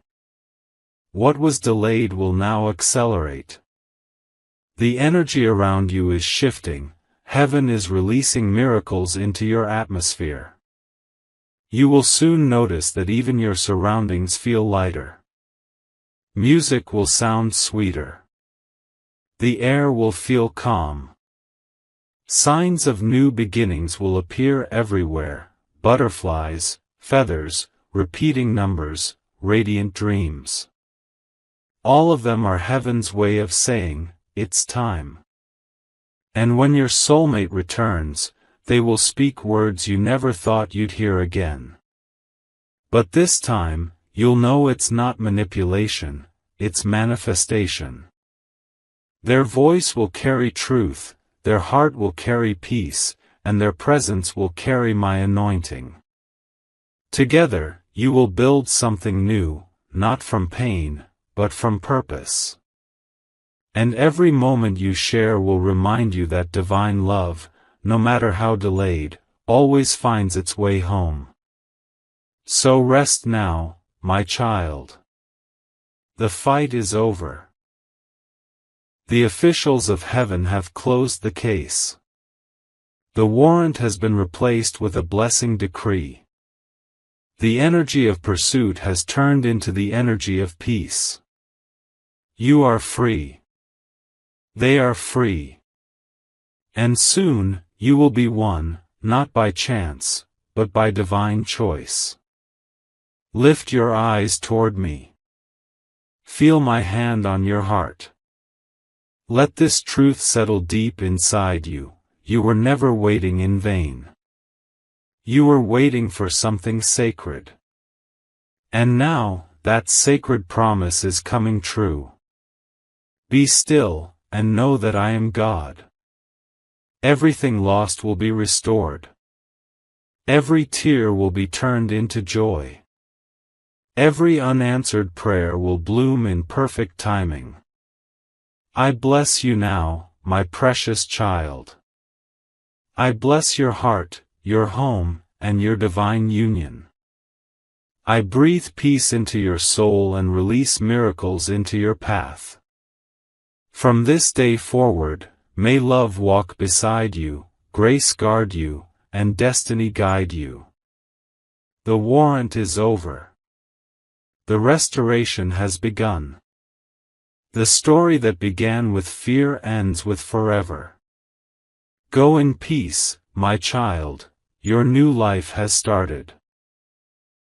What was delayed will now accelerate. The energy around you is shifting, heaven is releasing miracles into your atmosphere. You will soon notice that even your surroundings feel lighter. Music will sound sweeter. The air will feel calm. Signs of new beginnings will appear everywhere, butterflies, feathers, repeating numbers, radiant dreams. All of them are heaven's way of saying, it's time. And when your soulmate returns, they will speak words you never thought you'd hear again. But this time, you'll know it's not manipulation, it's manifestation. Their voice will carry truth, their heart will carry peace, and their presence will carry my anointing. Together, you will build something new, not from pain, but from purpose. And every moment you share will remind you that divine love, no matter how delayed, always finds its way home. So rest now, my child. The fight is over. The officials of heaven have closed the case. The warrant has been replaced with a blessing decree. The energy of pursuit has turned into the energy of peace. You are free. They are free. And soon, you will be one, not by chance, but by divine choice. Lift your eyes toward me. Feel my hand on your heart. Let this truth settle deep inside you. You were never waiting in vain. You were waiting for something sacred. And now, that sacred promise is coming true. Be still, and know that I am God. Everything lost will be restored. Every tear will be turned into joy. Every unanswered prayer will bloom in perfect timing. I bless you now, my precious child. I bless your heart, your home, and your divine union. I breathe peace into your soul and release miracles into your path. From this day forward, may love walk beside you, grace guard you, and destiny guide you. The warrant is over. The restoration has begun. The story that began with fear ends with forever. Go in peace, my child, your new life has started.